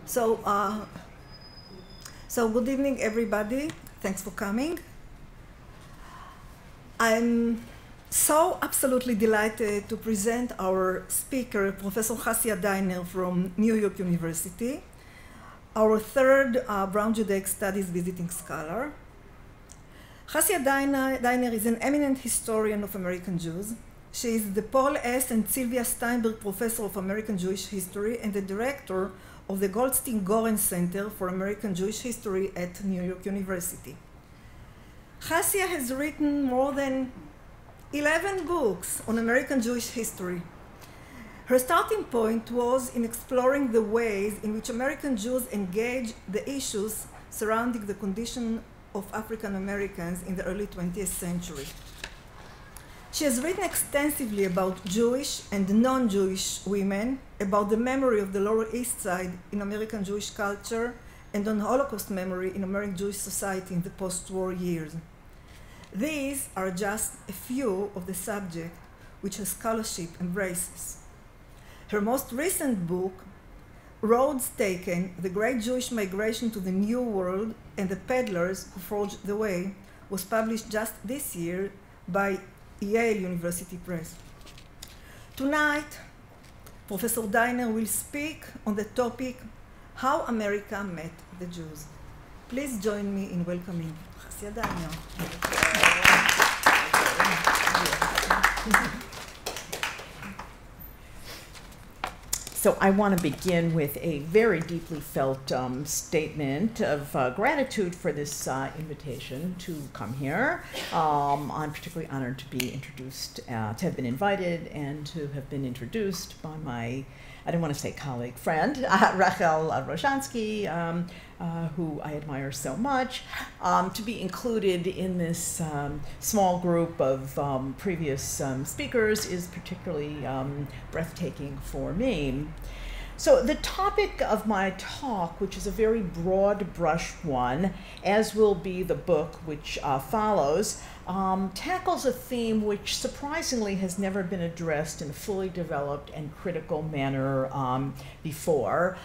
So, good evening, everybody. Thanks for coming. I'm so absolutely delighted to present our speaker, Professor Chassia Diner from New York University, our third Brown Judaic Studies visiting scholar. Chassia Diner is an eminent historian of American Jews. She is the Paul S. and Sylvia Steinberg Professor of American Jewish History and the director of the Goldstein Goren Center for American Jewish History at New York University. Chassia has written more than 11 books on American Jewish history. Her starting point was in exploring the ways in which American Jews engage the issues surrounding the condition of African Americans in the early 20th century. She has written extensively about Jewish and non-Jewish women, about the memory of the Lower East Side in American Jewish culture, and on Holocaust memory in American Jewish society in the post-war years. These are just a few of the subjects which her scholarship embraces. Her most recent book, Roads Taken, The Great Jewish Migration to the New World and the Peddlers Who Forged the Way, was published just this year by Yale University Press. Tonight, Professor Diner will speak on the topic, How America Met the Jews. Please join me in welcoming Chassia Diner. So I want to begin with a very deeply felt statement of gratitude for this invitation to come here. I'm particularly honored to be introduced, to have been invited and to have been introduced by my, I don't want to say colleague, friend, Rachel Rozhansky, who I admire so much, to be included in this small group of previous speakers is particularly breathtaking for me. So the topic of my talk, which is a very broad brush one, as will be the book which follows, tackles a theme which surprisingly has never been addressed in a fully developed and critical manner before,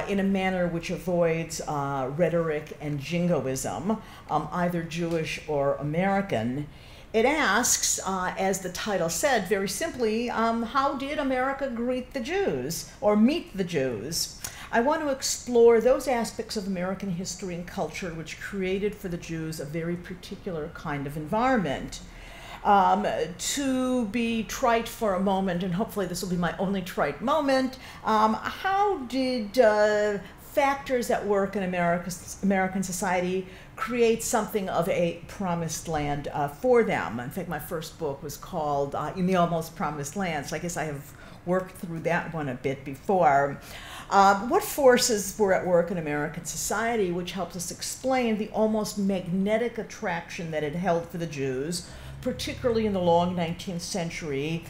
in a manner which avoids rhetoric and jingoism, either Jewish or American. It asks, as the title said, very simply, how did America greet the Jews or meet the Jews? I want to explore those aspects of American history and culture which created for the Jews a very particular kind of environment. To be trite for a moment, and hopefully this will be my only trite moment, how did factors at work in American society create something of a promised land for them? In fact, my first book was called In the Almost Promised Land, so I guess I have worked through that one a bit before. What forces were at work in American society which helped us explain the almost magnetic attraction that it held for the Jews, particularly in the long 19th century,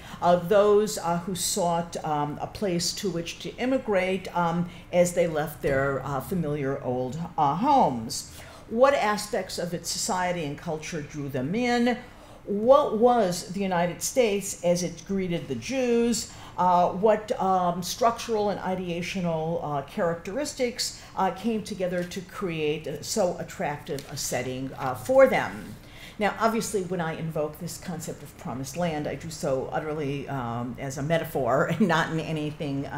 those who sought a place to which to immigrate as they left their familiar old homes? What aspects of its society and culture drew them in? What was the United States as it greeted the Jews? What structural and ideational characteristics came together to create so attractive a setting for them? Now, obviously, when I invoke this concept of promised land, I do so utterly as a metaphor and not in anything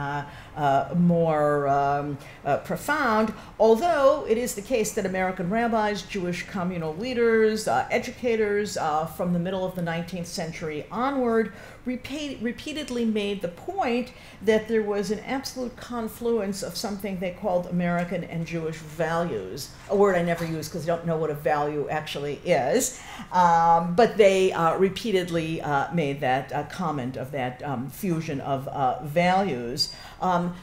more profound, although it is the case that American rabbis, Jewish communal leaders, educators from the middle of the 19th century onward repeatedly made the point that there was an absolute confluence of something they called American and Jewish values, a word I never use because I don't know what a value actually is, but they repeatedly made that comment of that fusion of values.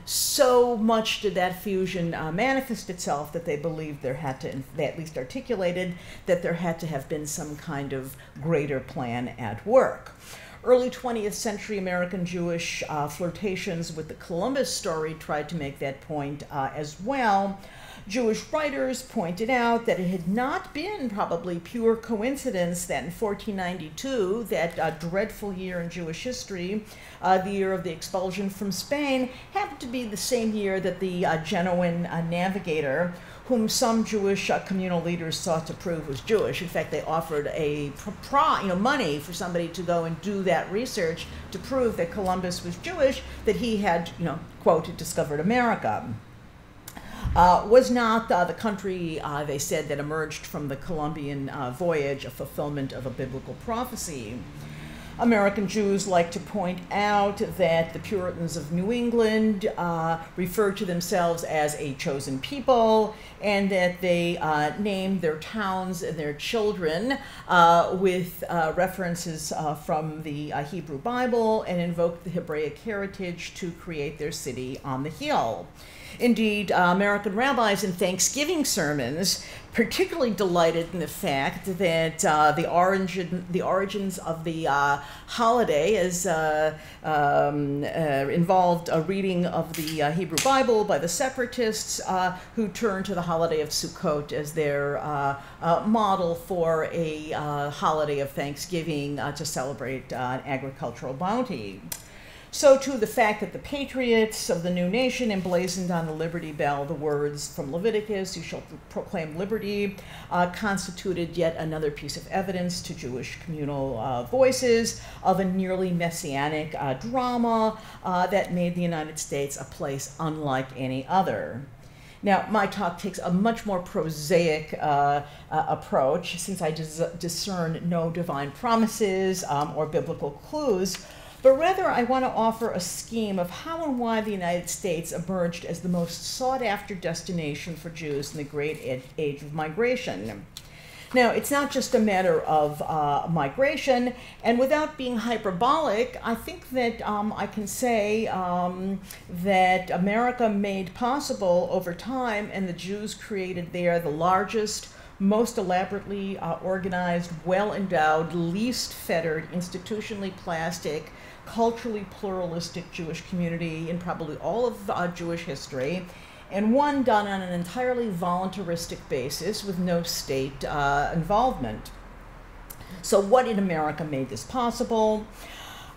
So much did that fusion manifest itself that they believed there had to, they at least articulated, that there had to have been some kind of greater plan at work. Early 20th century American Jewish flirtations with the Columbus story tried to make that point as well. Jewish writers pointed out that it had not been probably pure coincidence that in 1492, that dreadful year in Jewish history, the year of the expulsion from Spain, happened to be the same year that the Genoan navigator, whom some Jewish communal leaders sought to prove was Jewish. In fact, they offered money for somebody to go and do that research to prove that Columbus was Jewish, that he had, quote, discovered America. Was not the country, they said, that emerged from the Columbian voyage a fulfillment of a biblical prophecy. American Jews like to point out that the Puritans of New England referred to themselves as a chosen people, and that they named their towns and their children with references from the Hebrew Bible, and invoked the Hebraic heritage to create their city on the hill. Indeed, American rabbis in Thanksgiving sermons particularly delighted in the fact that the origins of the holiday involved a reading of the Hebrew Bible by the separatists, who turned to the holiday of Sukkot as their model for a holiday of Thanksgiving to celebrate agricultural bounty. So too the fact that the patriots of the new nation emblazoned on the Liberty Bell the words from Leviticus, "You shall proclaim liberty," constituted yet another piece of evidence to Jewish communal voices of a nearly messianic drama that made the United States a place unlike any other. Now, my talk takes a much more prosaic approach, since I discern no divine promises or biblical clues, but rather I want to offer a scheme of how and why the United States emerged as the most sought-after destination for Jews in the great age of migration. Now, it's not just a matter of migration, and without being hyperbolic, I think that I can say that America made possible over time, and the Jews created there, the largest, most elaborately organized, well-endowed, least fettered, institutionally plastic, culturally pluralistic Jewish community in probably all of Jewish history, and one done on an entirely voluntaristic basis with no state involvement. So what in America made this possible?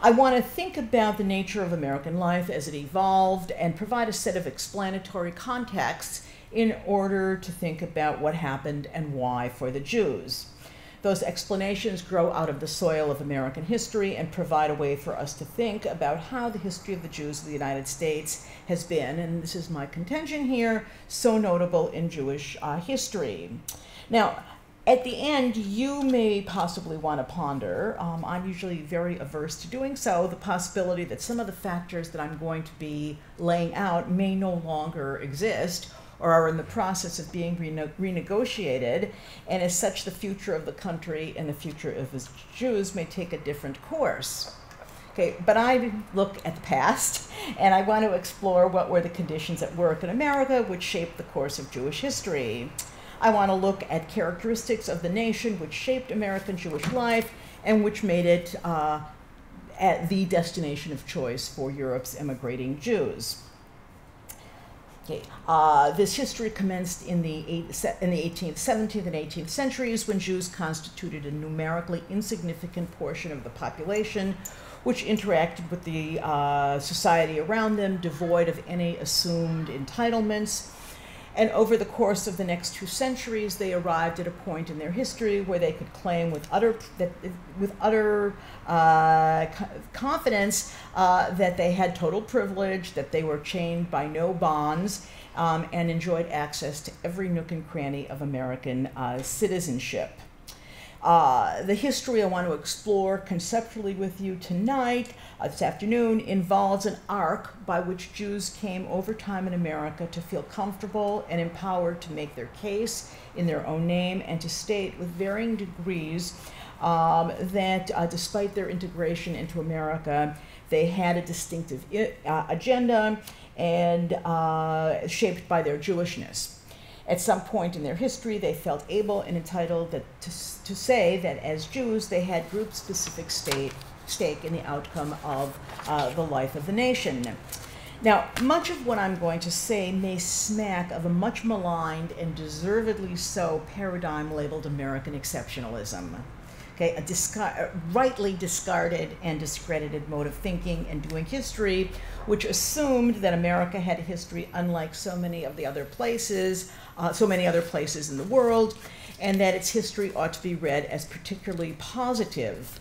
I want to think about the nature of American life as it evolved and provide a set of explanatory contexts in order to think about what happened and why for the Jews. Those explanations grow out of the soil of American history and provide a way for us to think about how the history of the Jews of the United States has been, and this is my contention here, so notable in Jewish history. Now, at the end, you may possibly want to ponder, I'm usually very averse to doing so, the possibility that some of the factors that I'm going to be laying out may no longer exist, or are in the process of being renegotiated, and as such the future of the country and the future of the Jews may take a different course. Okay, but I look at the past, and I want to explore what were the conditions at work in America which shaped the course of Jewish history. I want to look at characteristics of the nation which shaped American Jewish life and which made it at the destination of choice for Europe's immigrating Jews. Okay. This history commenced in the 18th, 17th, and 18th centuries, when Jews constituted a numerically insignificant portion of the population, which interacted with the society around them, devoid of any assumed entitlements. And over the course of the next 2 centuries, they arrived at a point in their history where they could claim with utter confidence that they had total privilege, that they were chained by no bonds, and enjoyed access to every nook and cranny of American citizenship. The history I want to explore conceptually with you tonight, this afternoon, involves an arc by which Jews came over time in America to feel comfortable and empowered to make their case in their own name and to state with varying degrees that despite their integration into America, they had a distinctive agenda and shaped by their Jewishness. At some point in their history, they felt able and entitled to say that as Jews, they had group-specific state stake in the outcome of the life of the nation. Now, much of what I'm going to say may smack of a much maligned and deservedly so paradigm labeled American exceptionalism. Okay, a rightly discarded and discredited mode of thinking and doing history, which assumed that America had a history unlike so many other places in the world, and that its history ought to be read as particularly positive.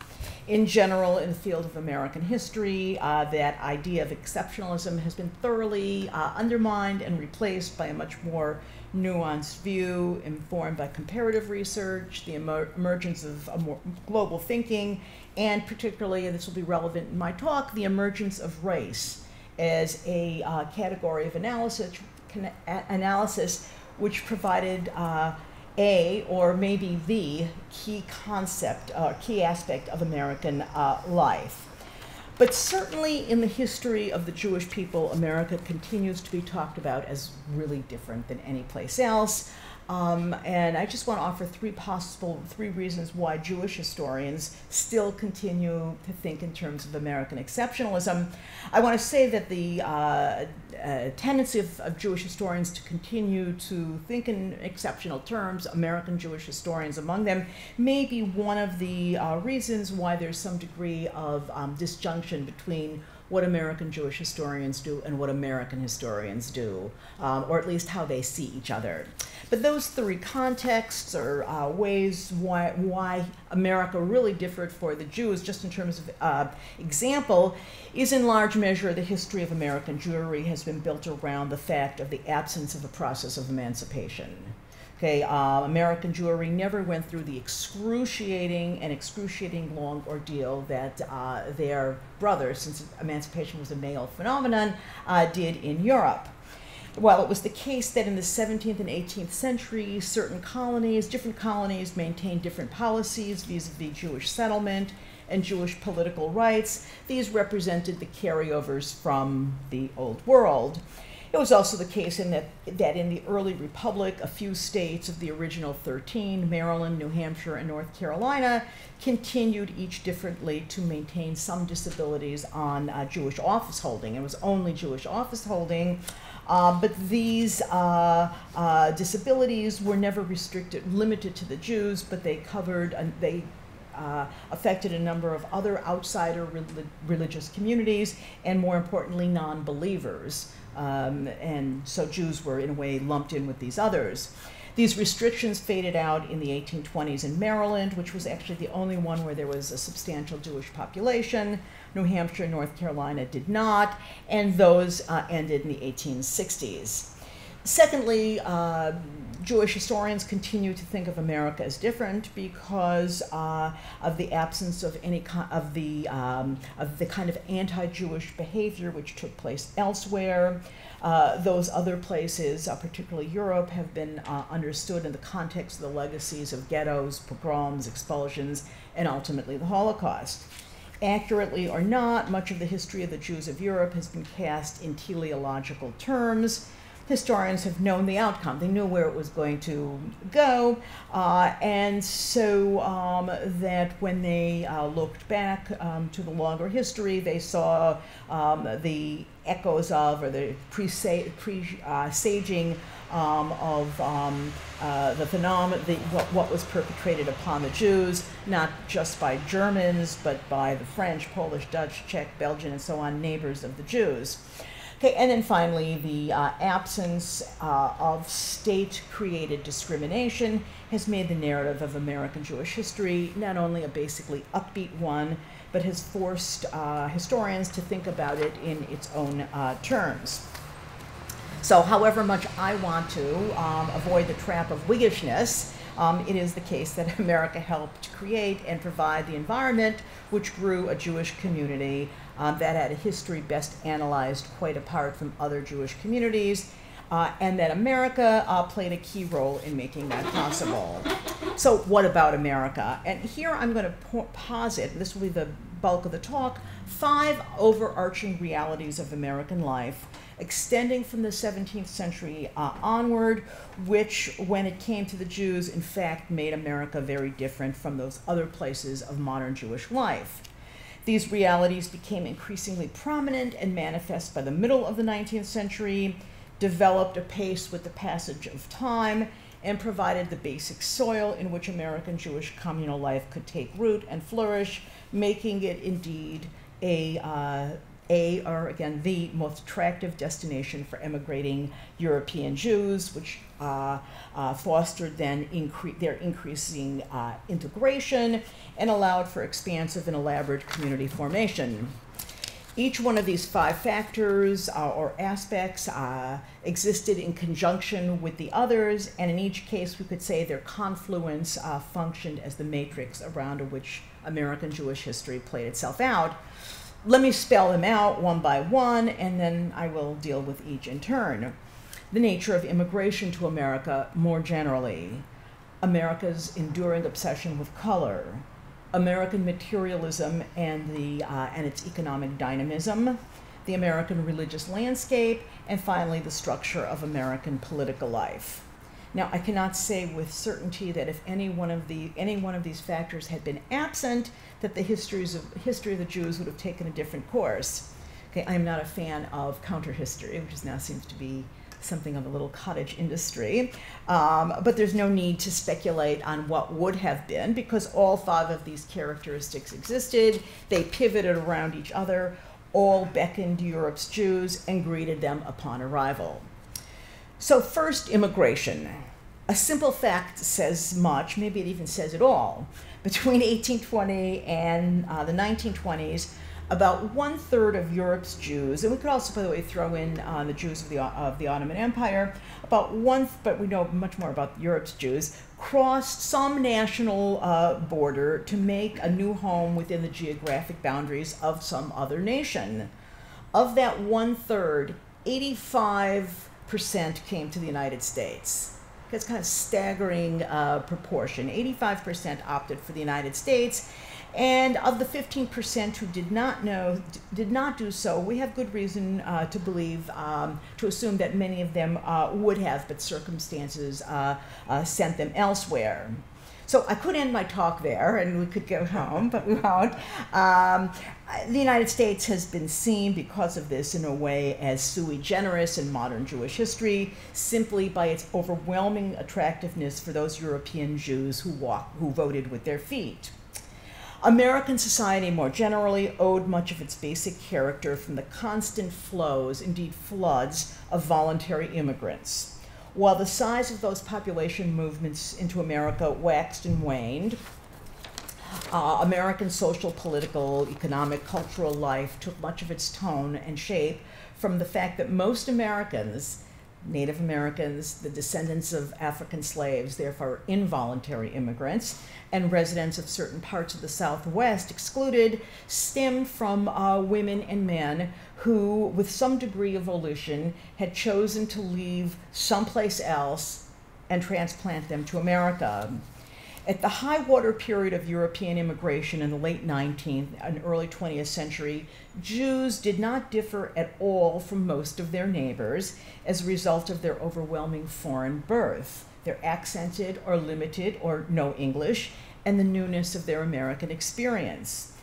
In general, in the field of American history, that idea of exceptionalism has been thoroughly undermined and replaced by a much more nuanced view informed by comparative research, the emergence of a more global thinking, and particularly, and this will be relevant in my talk, the emergence of race as a category of analysis which provided or maybe the key concept or key aspect of American life. But certainly in the history of the Jewish people, America continues to be talked about as really different than any place else. And I just want to offer three reasons why Jewish historians still continue to think in terms of American exceptionalism. I want to say that the tendency of Jewish historians to continue to think in exceptional terms, American Jewish historians among them, may be one of the reasons why there's some degree of disjunction between what American Jewish historians do and what American historians do, or at least how they see each other. But those three contexts or ways why America really differed for the Jews, just in terms of example, is in large measure the history of American Jewry has been built around the fact of the absence of a process of emancipation. Okay, American Jewry never went through the excruciating long ordeal that their brothers, since emancipation was a male phenomenon, did in Europe. While it was the case that in the 17th and 18th century, different colonies maintained different policies vis-a-vis Jewish settlement and Jewish political rights, these represented the carryovers from the Old World. It was also the case that in the early republic, a few states of the original 13, Maryland, New Hampshire, and North Carolina, continued each differently to maintain some disabilities on Jewish office holding. It was only Jewish office holding, but these disabilities were never limited to the Jews, but they affected a number of other outsider religious communities, and more importantly, non-believers. And so Jews were, in a way, lumped in with these others. These restrictions faded out in the 1820s in Maryland, which was actually the only one where there was a substantial Jewish population. New Hampshire and North Carolina did not, and those ended in the 1860s. Secondly, Jewish historians continue to think of America as different because of the absence of any of the kind of anti-Jewish behavior which took place elsewhere. Those other places, particularly Europe, have been understood in the context of the legacies of ghettos, pogroms, expulsions, and ultimately the Holocaust. Accurately or not, much of the history of the Jews of Europe has been cast in teleological terms. Historians have known the outcome. They knew where it was going to go, and so that when they looked back to the longer history, they saw the echoes of, or the presaging of the phenomenon, what was perpetrated upon the Jews, not just by Germans, but by the French, Polish, Dutch, Czech, Belgian, and so on, neighbors of the Jews. Okay, and then finally, the absence of state-created discrimination has made the narrative of American Jewish history not only a basically upbeat one, but has forced historians to think about it in its own terms. So however much I want to avoid the trap of Whiggishness, it is the case that America helped create and provide the environment which grew a Jewish community that had a history best analyzed quite apart from other Jewish communities, and that America played a key role in making that possible. So what about America? And here I'm going to posit, and this will be the bulk of the talk, 5 overarching realities of American life extending from the 17th century onward, which, when it came to the Jews, in fact made America very different from those other places of modern Jewish life. These realities became increasingly prominent and manifest by the middle of the 19th century, developed apace with the passage of time, and provided the basic soil in which American Jewish communal life could take root and flourish, making it indeed the most attractive destination for emigrating European Jews, which fostered then their increasing integration and allowed for expansive and elaborate community formation. Each one of these 5 factors or aspects existed in conjunction with the others, and in each case we could say their confluence functioned as the matrix around which American Jewish history played itself out. Let me spell them out one by one, and then I will deal with each in turn. The nature of immigration to America more generally, America's enduring obsession with color, American materialism and its economic dynamism, the American religious landscape, and finally the structure of American political life. Now, I cannot say with certainty that if any one of these factors had been absent, that the history of the Jews would have taken a different course. Okay, I'm not a fan of counter-history, which now seems to be something of a little cottage industry, but there's no need to speculate on what would have been, because all 5 of these characteristics existed. They pivoted around each other, all beckoned Europe's Jews and greeted them upon arrival. So first, immigration. A simple fact says much, maybe it even says it all. Between 1820 and the 1920s, about 1/3 of Europe's Jews, and we could also, by the way, throw in the Jews of the Ottoman Empire, but we know much more about Europe's Jews, crossed some national border to make a new home within the geographic boundaries of some other nation. Of that 1/3, 85% came to the United States. That's kind of staggering proportion. 85% opted for the United States. And of the 15% who did not do so, we have good reason to believe, to assume that many of them would have, but circumstances sent them elsewhere. So I could end my talk there, and we could go home, but we won't. The United States has been seen, because of this, in a way as sui generis in modern Jewish history, simply by its overwhelming attractiveness for those European Jews who voted with their feet. American society more generally owed much of its basic character from the constant flows, indeed floods, of voluntary immigrants. While the size of those population movements into America waxed and waned, American social, political, economic, cultural life took much of its tone and shape from the fact that most Americans, Native Americans, the descendants of African slaves, therefore involuntary immigrants, and residents of certain parts of the Southwest excluded, stemmed from women and men who, with some degree of volition, had chosen to leave someplace else and transplant them to America. At the high water period of European immigration in the late 19th and early 20th century, Jews did not differ at all from most of their neighbors as a result of their overwhelming foreign birth, their accented or limited or no English, and the newness of their American experience.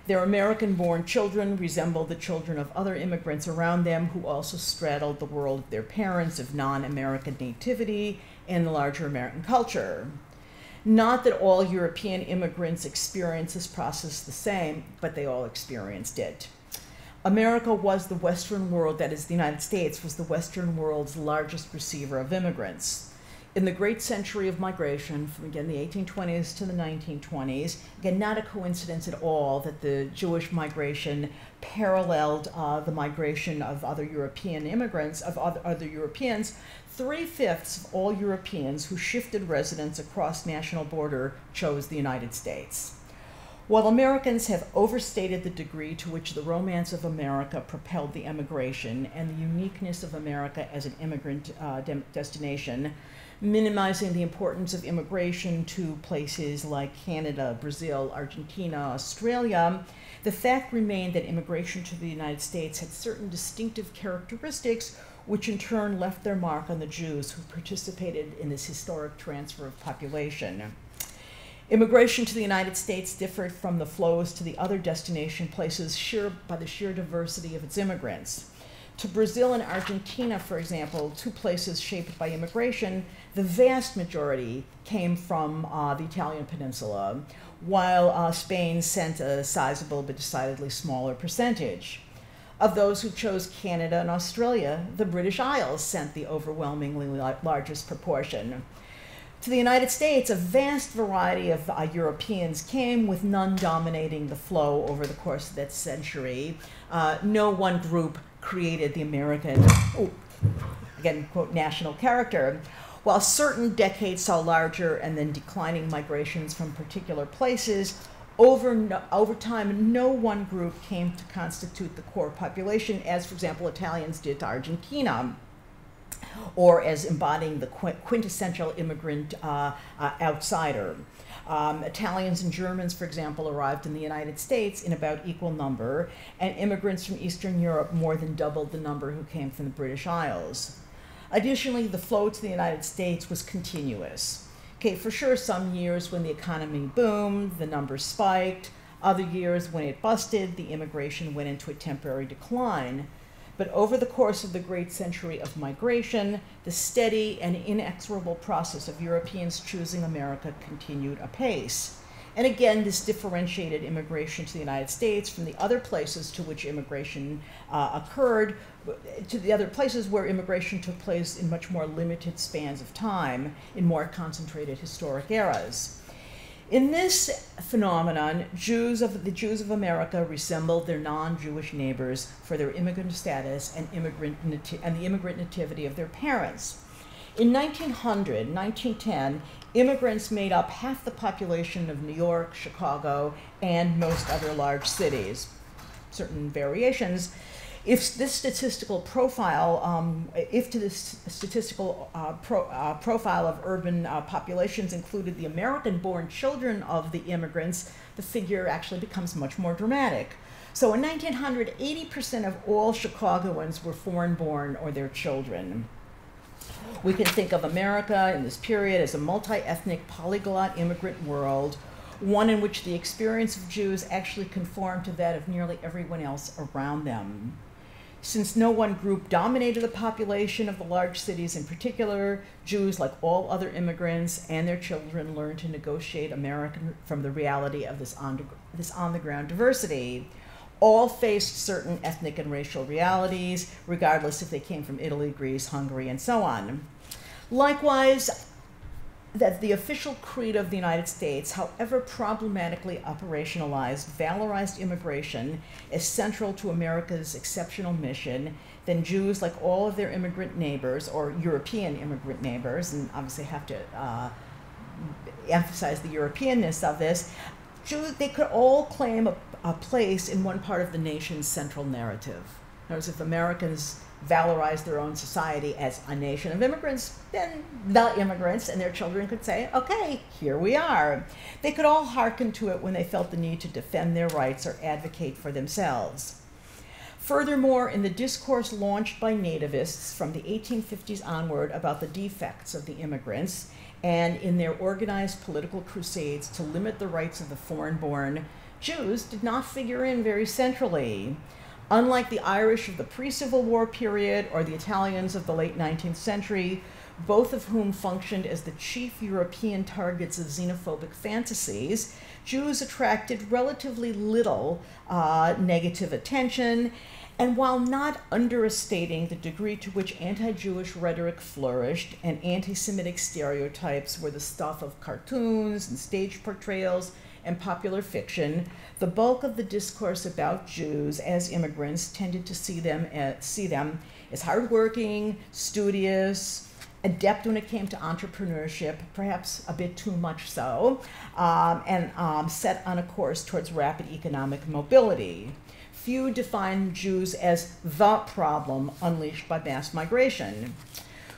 Their American-born children resembled the children of other immigrants around them who also straddled the world of their parents of non-American nativity and the larger American culture. Not that all European immigrants experienced this process the same, but they all experienced it. America was the Western world, that is, the United States was the Western world's largest receiver of immigrants. In the great century of migration, from again the 1820s to the 1920s, again not a coincidence at all that the Jewish migration paralleled the migration of other European immigrants, of other Europeans. 3/5 of all Europeans who shifted residence across national border chose the United States. While Americans have overstated the degree to which the romance of America propelled the emigration and the uniqueness of America as an immigrant destination, minimizing the importance of immigration to places like Canada, Brazil, Argentina, Australia, the fact remained that immigration to the United States had certain distinctive characteristics which in turn left their mark on the Jews who participated in this historic transfer of population. Immigration to the United States differed from the flows to the other destination places by the sheer diversity of its immigrants. To Brazil and Argentina, for example, two places shaped by immigration, the vast majority came from the Italian peninsula, while Spain sent a sizable but decidedly smaller percentage. Of those who chose Canada and Australia, the British Isles sent the overwhelmingly largest proportion. To the United States, a vast variety of Europeans came, with none dominating the flow over the course of that century. No one group created the American, again, quote, national character. While certain decades saw larger and then declining migrations from particular places, over time, no one group came to constitute the core population, as, for example, Italians did to Argentina, or as embodying the quintessential immigrant outsider. Italians and Germans, for example, arrived in the United States in about equal number, and immigrants from Eastern Europe more than doubled the number who came from the British Isles. Additionally, the flow to the United States was continuous. Okay, for sure, some years when the economy boomed, the numbers spiked. Other years when it busted, the immigration went into a temporary decline. But over the course of the great century of migration, the steady and inexorable process of Europeans choosing America continued apace. And again, this differentiated immigration to the United States from the other places to which immigration occurred, to the other places where immigration took place in much more limited spans of time, in more concentrated historic eras. In this phenomenon, the Jews of America resembled their non-Jewish neighbors for their immigrant status and the immigrant nativity of their parents. In 1910, immigrants made up half the population of New York, Chicago, and most other large cities. Certain variations. If this statistical profile, profile of urban populations included the American-born children of the immigrants, the figure actually becomes much more dramatic. So in 1900, 80% of all Chicagoans were foreign-born or their children. We can think of America in this period as a multi-ethnic, polyglot immigrant world, one in which the experience of Jews actually conformed to that of nearly everyone else around them. Since no one group dominated the population of the large cities in particular, Jews, like all other immigrants and their children, learned to negotiate America from the reality of this on-the-ground diversity. All faced certain ethnic and racial realities, regardless if they came from Italy, Greece, Hungary, and so on. Likewise, that the official creed of the United States, however problematically operationalized, valorized immigration as central to America's exceptional mission, then Jews, like all of their immigrant neighbors, or European immigrant neighbors, and obviously have to emphasize the Europeanness of this, Jews, they could all claim a place in one part of the nation's central narrative. In other words, if Americans valorize their own society as a nation of immigrants, then the immigrants and their children could say, okay, here we are. They could all hearken to it when they felt the need to defend their rights or advocate for themselves. Furthermore, in the discourse launched by nativists from the 1850s onward about the defects of the immigrants, and in their organized political crusades to limit the rights of the foreign-born, Jews did not figure in very centrally. Unlike the Irish of the pre-Civil War period or the Italians of the late 19th century, both of whom functioned as the chief European targets of xenophobic fantasies, Jews attracted relatively little negative attention, and while not understating the degree to which anti-Jewish rhetoric flourished and anti-Semitic stereotypes were the stuff of cartoons and stage portrayals and popular fiction, the bulk of the discourse about Jews as immigrants tended to see them as hardworking, studious, adept when it came to entrepreneurship, perhaps a bit too much so, and set on a course towards rapid economic mobility. Few defined Jews as the problem unleashed by mass migration.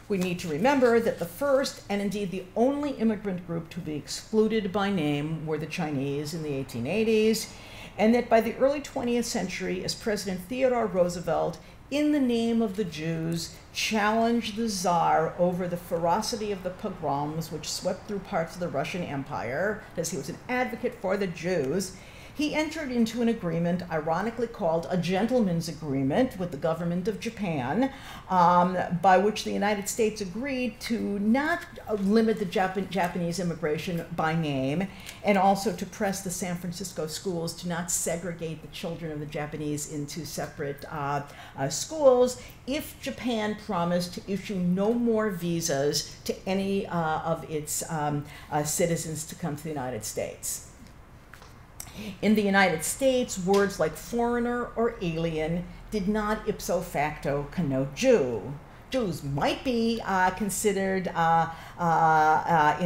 We need to remember that the first, and indeed the only immigrant group to be excluded by name, were the Chinese in the 1880s, and that by the early 20th century, as President Theodore Roosevelt in the name of the Jews, challenged the Tsar over the ferocity of the pogroms which swept through parts of the Russian Empire, as he was an advocate for the Jews. He entered into an agreement, ironically called a gentleman's agreement, with the government of Japan, by which the United States agreed to not limit the Japanese immigration by name, and also to press the San Francisco schools to not segregate the children of the Japanese into separate schools, if Japan promised to issue no more visas to any of its citizens to come to the United States. In the United States, words like foreigner or alien did not ipso facto connote Jew. Jews might be considered in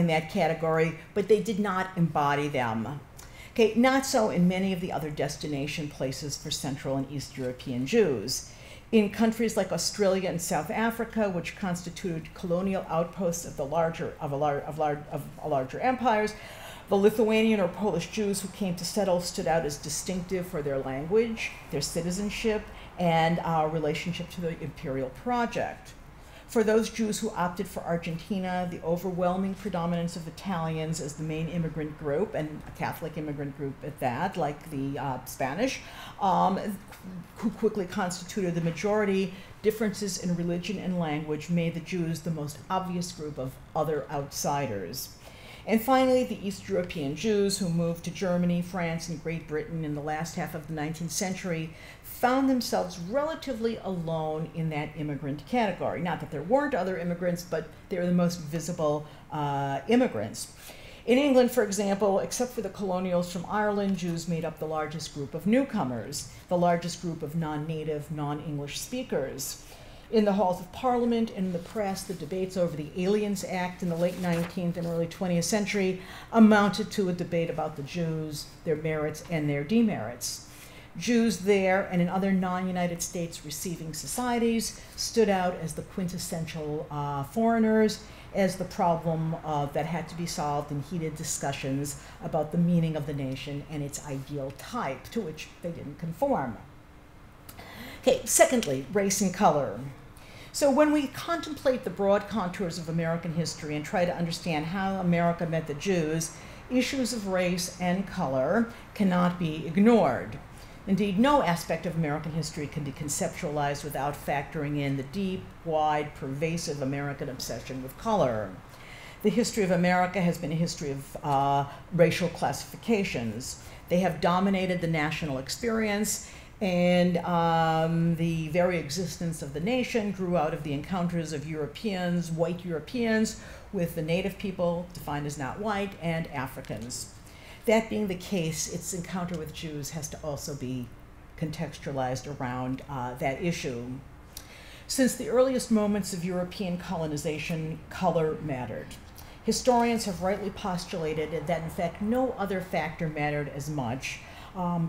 that category, but they did not embody them. Okay, not so in many of the other destination places for Central and East European Jews. In countries like Australia and South Africa, which constituted colonial outposts of the larger empires, the Lithuanian or Polish Jews who came to settle stood out as distinctive for their language, their citizenship, and our relationship to the imperial project. For those Jews who opted for Argentina, the overwhelming predominance of Italians as the main immigrant group, and a Catholic immigrant group at that, like the Spanish, who quickly constituted the majority, differences in religion and language made the Jews the most obvious group of other outsiders. And finally, the East European Jews who moved to Germany, France, and Great Britain in the last half of the 19th century found themselves relatively alone in that immigrant category. Not that there weren't other immigrants, but they were the most visible immigrants. In England, for example, except for the colonials from Ireland, Jews made up the largest group of newcomers, the largest group of non-native, non-English speakers. In the halls of Parliament and in the press, the debates over the Aliens Act in the late 19th and early 20th century amounted to a debate about the Jews, their merits and their demerits. Jews there and in other non-United States receiving societies stood out as the quintessential foreigners, as the problem that had to be solved in heated discussions about the meaning of the nation and its ideal type, to which they didn't conform. Okay, secondly, race and color. So when we contemplate the broad contours of American history and try to understand how America met the Jews, issues of race and color cannot be ignored. Indeed, no aspect of American history can be conceptualized without factoring in the deep, wide, pervasive American obsession with color. The history of America has been a history of racial classifications. They have dominated the national experience, and the very existence of the nation grew out of the encounters of Europeans, white Europeans, with the native people, defined as not white, and Africans. That being the case, its encounter with Jews has to also be contextualized around that issue. Since the earliest moments of European colonization, color mattered. Historians have rightly postulated that, in fact, no other factor mattered as much.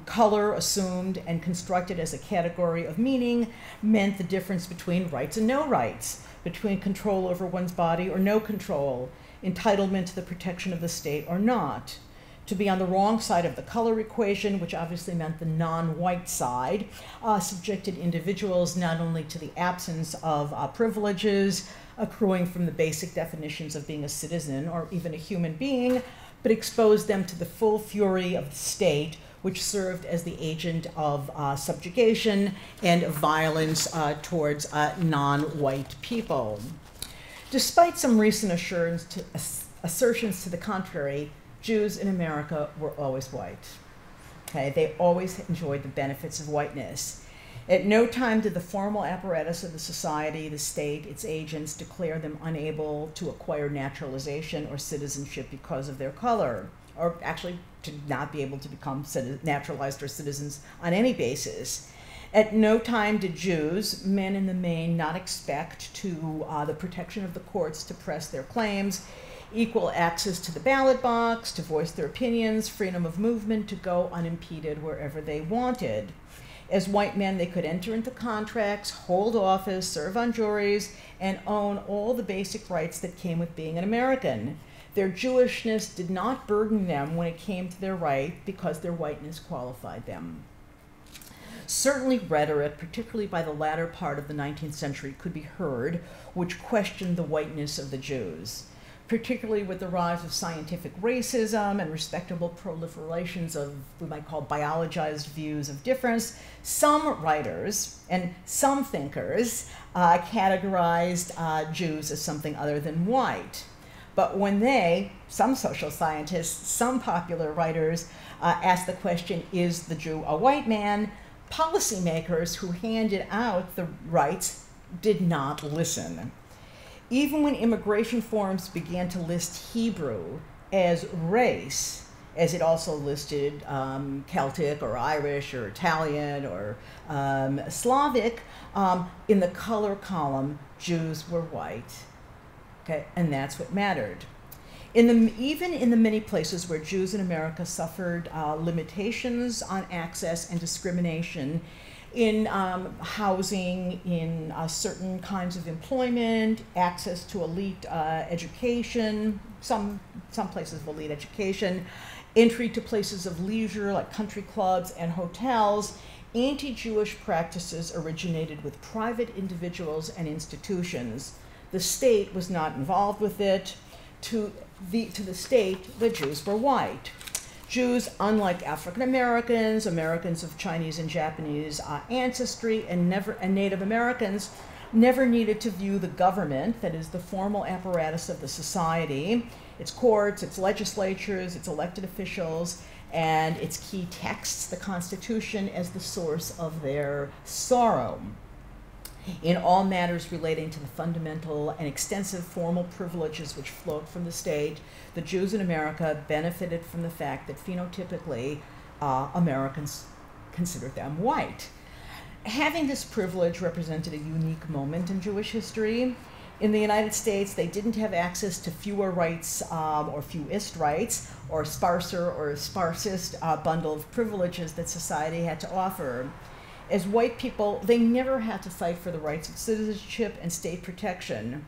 Color, assumed and constructed as a category of meaning, meant the difference between rights and no rights, between control over one's body or no control, entitlement to the protection of the state or not. To be on the wrong side of the color equation, which obviously meant the non-white side, subjected individuals not only to the absence of privileges accruing from the basic definitions of being a citizen or even a human being, but exposed them to the full fury of the state, which served as the agent of subjugation and of violence towards non-white people. Despite some recent assertions to the contrary, Jews in America were always white. Okay, they always enjoyed the benefits of whiteness. At no time did the formal apparatus of the society, the state, its agents declare them unable to acquire naturalization or citizenship because of their color, or actually to not be able to become naturalized or citizens on any basis. At no time did Jews, men in the main, not expect to the protection of the courts to press their claims, equal access to the ballot box, to voice their opinions, freedom of movement, to go unimpeded wherever they wanted. As white men, they could enter into contracts, hold office, serve on juries, and own all the basic rights that came with being an American. Their Jewishness did not burden them when it came to their right because their whiteness qualified them. certainly rhetoric, particularly by the latter part of the 19th century, could be heard, which questioned the whiteness of the Jews. Particularly with the rise of scientific racism and respectable proliferations of what we might call biologized views of difference, some writers and some thinkers categorized Jews as something other than white. But when some social scientists, some popular writers, asked the question, is the Jew a white man? Policymakers who handed out the rights did not listen. Even when immigration forms began to list Hebrew as race, as it also listed Celtic or Irish or Italian or Slavic, in the color column, Jews were white. Okay, and that's what mattered. Even in the many places where Jews in America suffered limitations on access and discrimination in housing, in certain kinds of employment, access to elite education, some places of elite education, entry to places of leisure like country clubs and hotels, anti-Jewish practices originated with private individuals and institutions. The state was not involved with it. To the state, the Jews were white. Jews, unlike African Americans, Americans of Chinese and Japanese ancestry, and Native Americans, never needed to view the government, that is the formal apparatus of the society, its courts, its legislatures, its elected officials, and its key texts, the Constitution, as the source of their sorrow. In all matters relating to the fundamental and extensive formal privileges which flowed from the state, the Jews in America benefited from the fact that phenotypically Americans considered them white. Having this privilege represented a unique moment in Jewish history. In the United States, they didn't have access to fewer rights or fewest rights or sparser or sparsest bundle of privileges that society had to offer. As white people, they never had to fight for the rights of citizenship and state protection.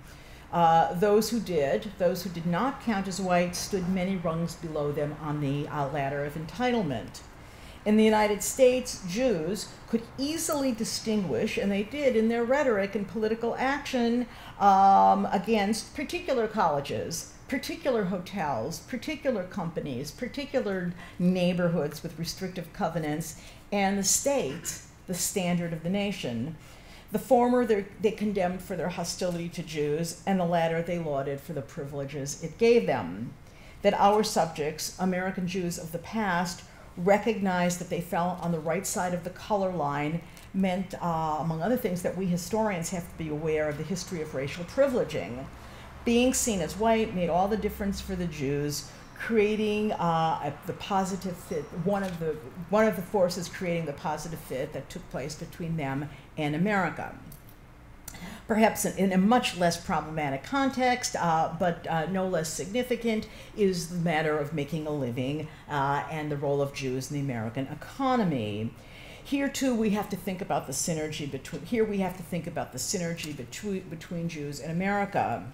Those who did not count as white, stood many rungs below them on the ladder of entitlement. In the United States, Jews could easily distinguish, and they did in their rhetoric and political action, against particular colleges, particular hotels, particular companies, particular neighborhoods with restrictive covenants, and the state, the standard of the nation. The former they condemned for their hostility to Jews, and the latter they lauded for the privileges it gave them. That our subjects, American Jews of the past, recognized that they fell on the right side of the color line meant, among other things, that we historians have to be aware of the history of racial privileging. Being seen as white made all the difference for the Jews, creating the positive fit, one of the forces creating the positive fit that took place between them and America. Perhaps in a much less problematic context, but no less significant, is the matter of making a living and the role of Jews in the American economy. Here too, we have to think about the synergy between Jews and America.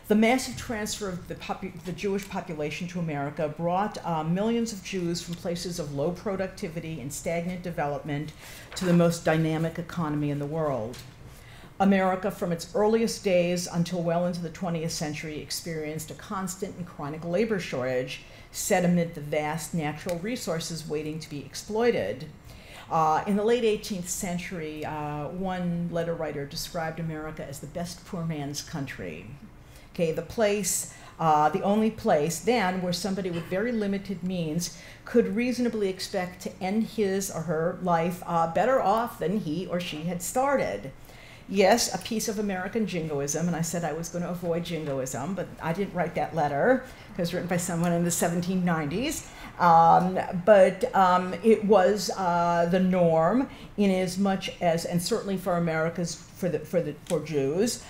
The massive transfer of the Jewish population to America brought millions of Jews from places of low productivity and stagnant development to the most dynamic economy in the world. America, from its earliest days until well into the 20th century, experienced a constant and chronic labor shortage set amid the vast natural resources waiting to be exploited. In the late 18th century, one letter writer described America as the best poor man's country. Okay, the only place then where somebody with very limited means could reasonably expect to end his or her life better off than he or she had started. Yes, a piece of American jingoism, and I said I was going to avoid jingoism, but I didn't write that letter. It was written by someone in the 1790s. But it was the norm in as much as, and certainly for America's, for Jews,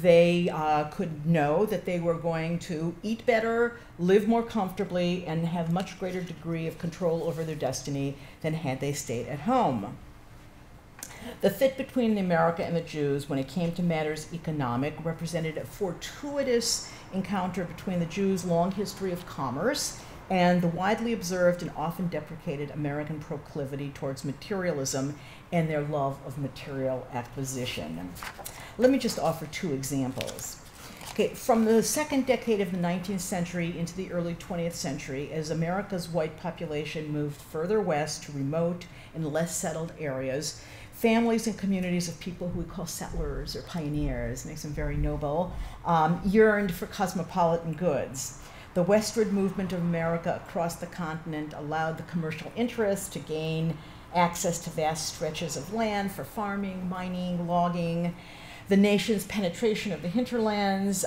they could know that they were going to eat better, live more comfortably, and have much greater degree of control over their destiny than had they stayed at home. The fit between America and the Jews, when it came to matters economic, represented a fortuitous encounter between the Jews' long history of commerce and the widely observed and often deprecated American proclivity towards materialism and their love of material acquisition. Let me just offer two examples. Okay, from the second decade of the 19th century into the early 20th century, as America's white population moved further west to remote and less settled areas, families and communities of people who we call settlers or pioneers, makes them very noble, yearned for cosmopolitan goods. The westward movement of America across the continent allowed the commercial interests to gain access to vast stretches of land for farming, mining, logging. The nation's penetration of the hinterlands,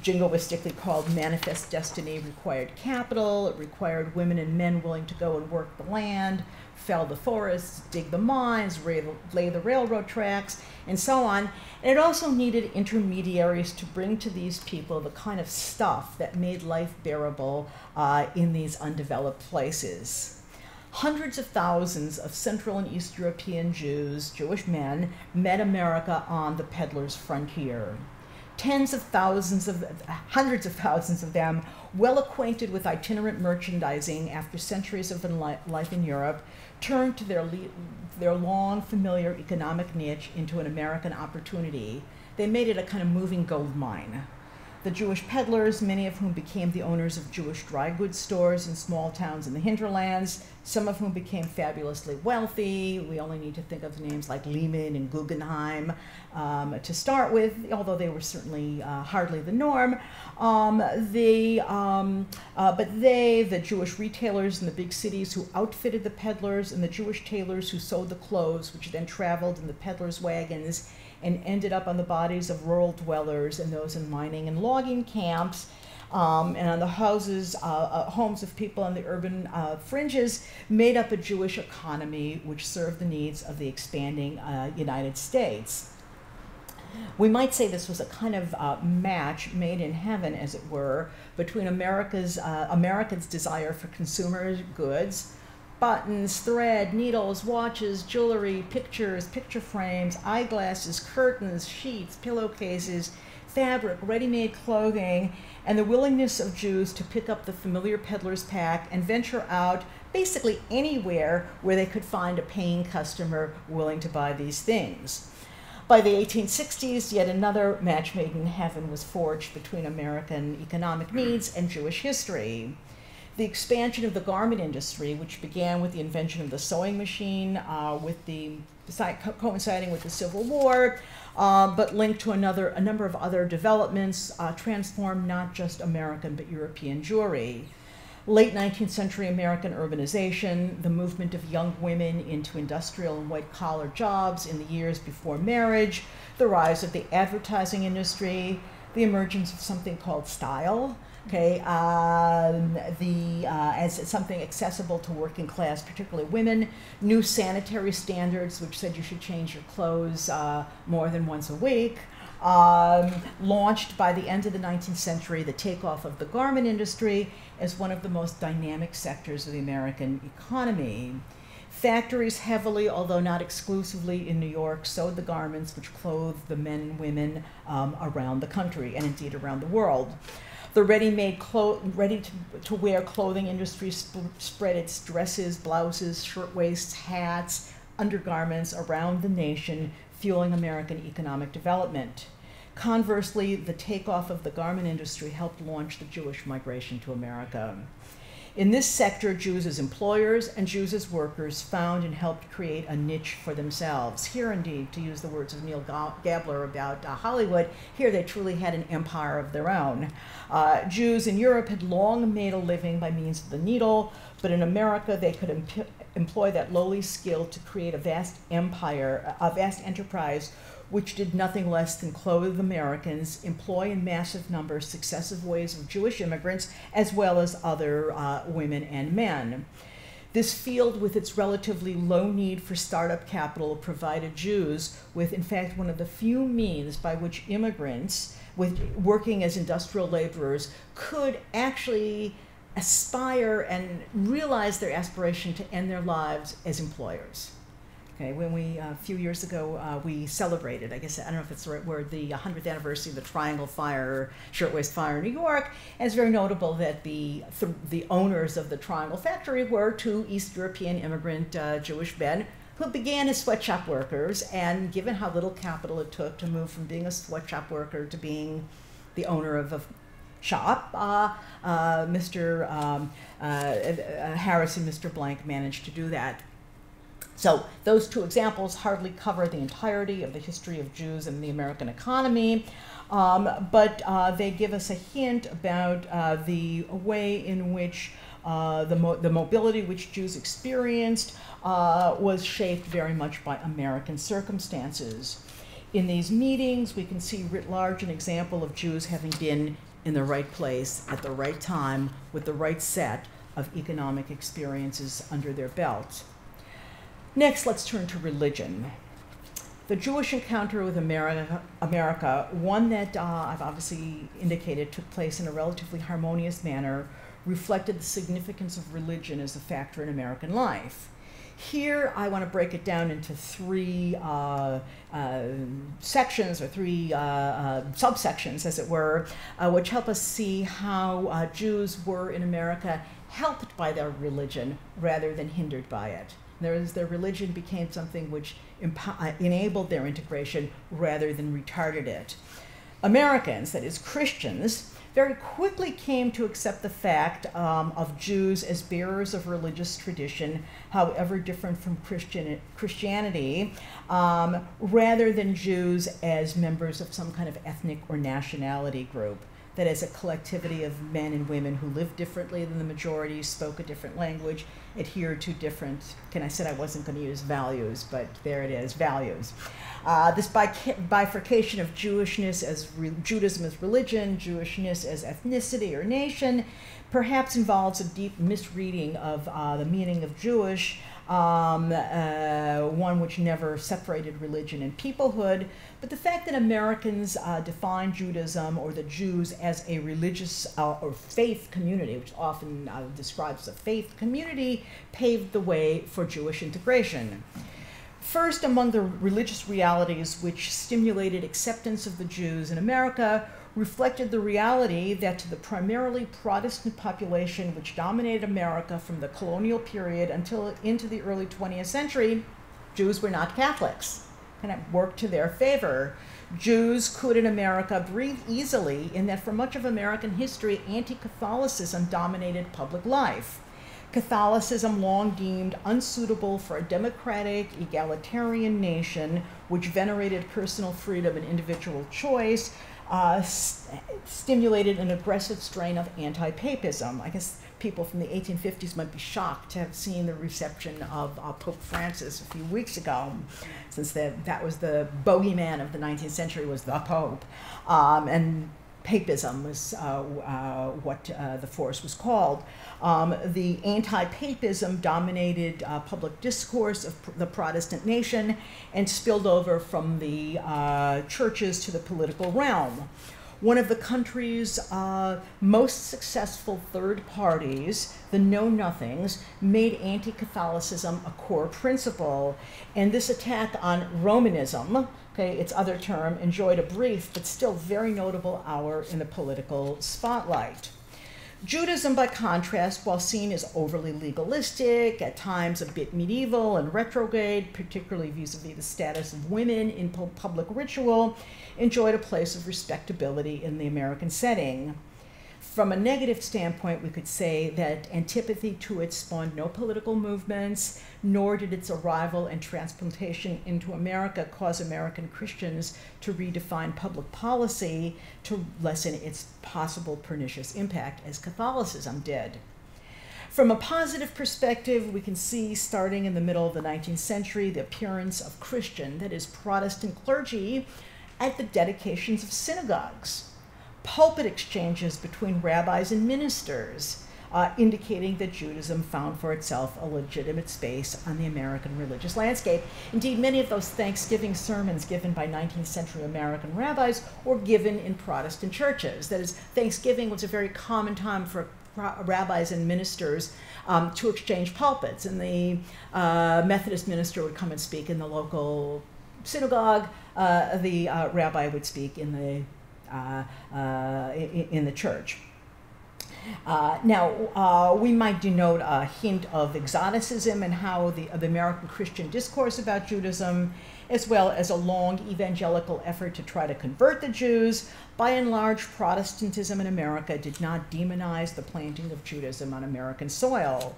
jingoistically called manifest destiny, required capital. It required women and men willing to go and work the land, fell the forests, dig the mines, lay the railroad tracks, and so on. And it also needed intermediaries to bring to these people the kind of stuff that made life bearable in these undeveloped places. Hundreds of thousands of Central and East European Jews, Jewish men, met America on the peddler's frontier. Hundreds of thousands of them, well acquainted with itinerant merchandising after centuries of life in Europe, turned to their long familiar economic niche into an American opportunity. They made it a kind of moving gold mine. The Jewish peddlers, many of whom became the owners of Jewish dry goods stores in small towns in the hinterlands, some of whom became fabulously wealthy. We only need to think of names like Lehman and Guggenheim to start with, although they were certainly hardly the norm. But the Jewish retailers in the big cities who outfitted the peddlers, and the Jewish tailors who sewed the clothes, which then traveled in the peddlers' wagons and ended up on the bodies of rural dwellers and those in mining and logging camps, and on the homes of people on the urban fringes, made up a Jewish economy which served the needs of the expanding United States. We might say this was a kind of match made in heaven, as it were, between America's desire for consumer goods, buttons, thread, needles, watches, jewelry, pictures, picture frames, eyeglasses, curtains, sheets, pillowcases, fabric, ready-made clothing, and the willingness of Jews to pick up the familiar peddler's pack and venture out basically anywhere where they could find a paying customer willing to buy these things. By the 1860s, yet another match made in heaven was forged between American economic needs and Jewish history. The expansion of the garment industry, which began with the invention of the sewing machine, coinciding with the Civil War, but linked to a number of other developments, transformed not just American but European Jewry. Late 19th century American urbanization, the movement of young women into industrial and white-collar jobs in the years before marriage, the rise of the advertising industry, the emergence of something called style, as something accessible to working class, particularly women, new sanitary standards which said you should change your clothes more than once a week, launched by the end of the 19th century the takeoff of the garment industry as one of the most dynamic sectors of the American economy. Factories heavily, although not exclusively, in New York sewed the garments which clothed the men and women around the country and indeed around the world. The ready-to-wear clothing industry spread its dresses, blouses, shirtwaists, hats, undergarments around the nation, fueling American economic development. Conversely, the takeoff of the garment industry helped launch the Jewish migration to America. In this sector, Jews as employers and Jews as workers found and helped create a niche for themselves. Here, indeed, to use the words of Neil Gabler about Hollywood, here they truly had an empire of their own. Jews in Europe had long made a living by means of the needle, but in America they could employ that lowly skill to create a vast empire, a vast enterprise which did nothing less than clothe Americans, employ in massive numbers successive waves of Jewish immigrants, as well as other women and men. This field, with its relatively low need for startup capital, provided Jews with, in fact, one of the few means by which immigrants, working as industrial laborers, could actually aspire and realize their aspiration to end their lives as employers. Okay, when we, a few years ago, we celebrated, I guess, I don't know if it's the right word, the 100th anniversary of the Triangle Fire, Shirtwaist Fire in New York. And it's very notable that the owners of the Triangle factory were two East European immigrant Jewish men who began as sweatshop workers, and given how little capital it took to move from being a sweatshop worker to being the owner of a shop, Mr. Harris and Mr. Blank managed to do that. So those two examples hardly cover the entirety of the history of Jews and the American economy, but they give us a hint about the way in which the mobility which Jews experienced was shaped very much by American circumstances. In these meetings, we can see writ large an example of Jews having been in the right place at the right time with the right set of economic experiences under their belt. Next, let's turn to religion. The Jewish encounter with America, one that I've obviously indicated took place in a relatively harmonious manner, reflected the significance of religion as a factor in American life. Here, I want to break it down into three sections, or three subsections, as it were, which help us see how Jews were in America helped by their religion rather than hindered by it. Their religion became something which enabled their integration rather than retarded it. Americans, that is Christians, very quickly came to accept the fact of Jews as bearers of religious tradition, however different from Christianity, rather than Jews as members of some kind of ethnic or nationality group. That is, a collectivity of men and women who lived differently than the majority, spoke a different language, adhered to different, I said I wasn't going to use values, but there it is, values. This bifurcation of Judaism as religion, Jewishness as ethnicity or nation, perhaps involves a deep misreading of the meaning of Jewish, one which never separated religion and peoplehood, but the fact that Americans define Judaism or the Jews as a religious or faith community, which often describes as a faith community, paved the way for Jewish integration. First, among the religious realities which stimulated acceptance of the Jews in America reflected the reality that to the primarily Protestant population which dominated America from the colonial period until into the early 20th century, Jews were not Catholics, and it worked to their favor. Jews could in America breathe easily in that for much of American history, anti-Catholicism dominated public life. Catholicism, long deemed unsuitable for a democratic, egalitarian nation which venerated personal freedom and individual choice, stimulated an aggressive strain of anti-papism. I guess people from the 1850s might be shocked to have seen the reception of Pope Francis a few weeks ago, since that was the bogeyman of the 19th century, was the Pope. And Papism was what the force was called. The anti-papism dominated public discourse of the Protestant nation and spilled over from the churches to the political realm. One of the country's most successful third parties, the Know Nothings, made anti-Catholicism a core principle, and this attack on Romanism, its other term, enjoyed a brief but still very notable hour in the political spotlight. Judaism, by contrast, while seen as overly legalistic, at times a bit medieval and retrograde, particularly vis-a-vis the status of women in public ritual, enjoyed a place of respectability in the American setting. From a negative standpoint, we could say that antipathy to it spawned no political movements, nor did its arrival and transplantation into America cause American Christians to redefine public policy to lessen its possible pernicious impact, as Catholicism did. From a positive perspective, we can see, starting in the middle of the 19th century, the appearance of Christian, that is, Protestant clergy, at the dedications of synagogues. Pulpit exchanges between rabbis and ministers, indicating that Judaism found for itself a legitimate space on the American religious landscape. Indeed, many of those Thanksgiving sermons given by 19th century American rabbis were given in Protestant churches. That is, Thanksgiving was a very common time for rabbis and ministers to exchange pulpits. And the Methodist minister would come and speak in the local synagogue. The rabbi would speak in the church. Now, we might denote a hint of exoticism in how the American Christian discourse about Judaism, as well as a long evangelical effort to try to convert the Jews. By and large, Protestantism in America did not demonize the planting of Judaism on American soil.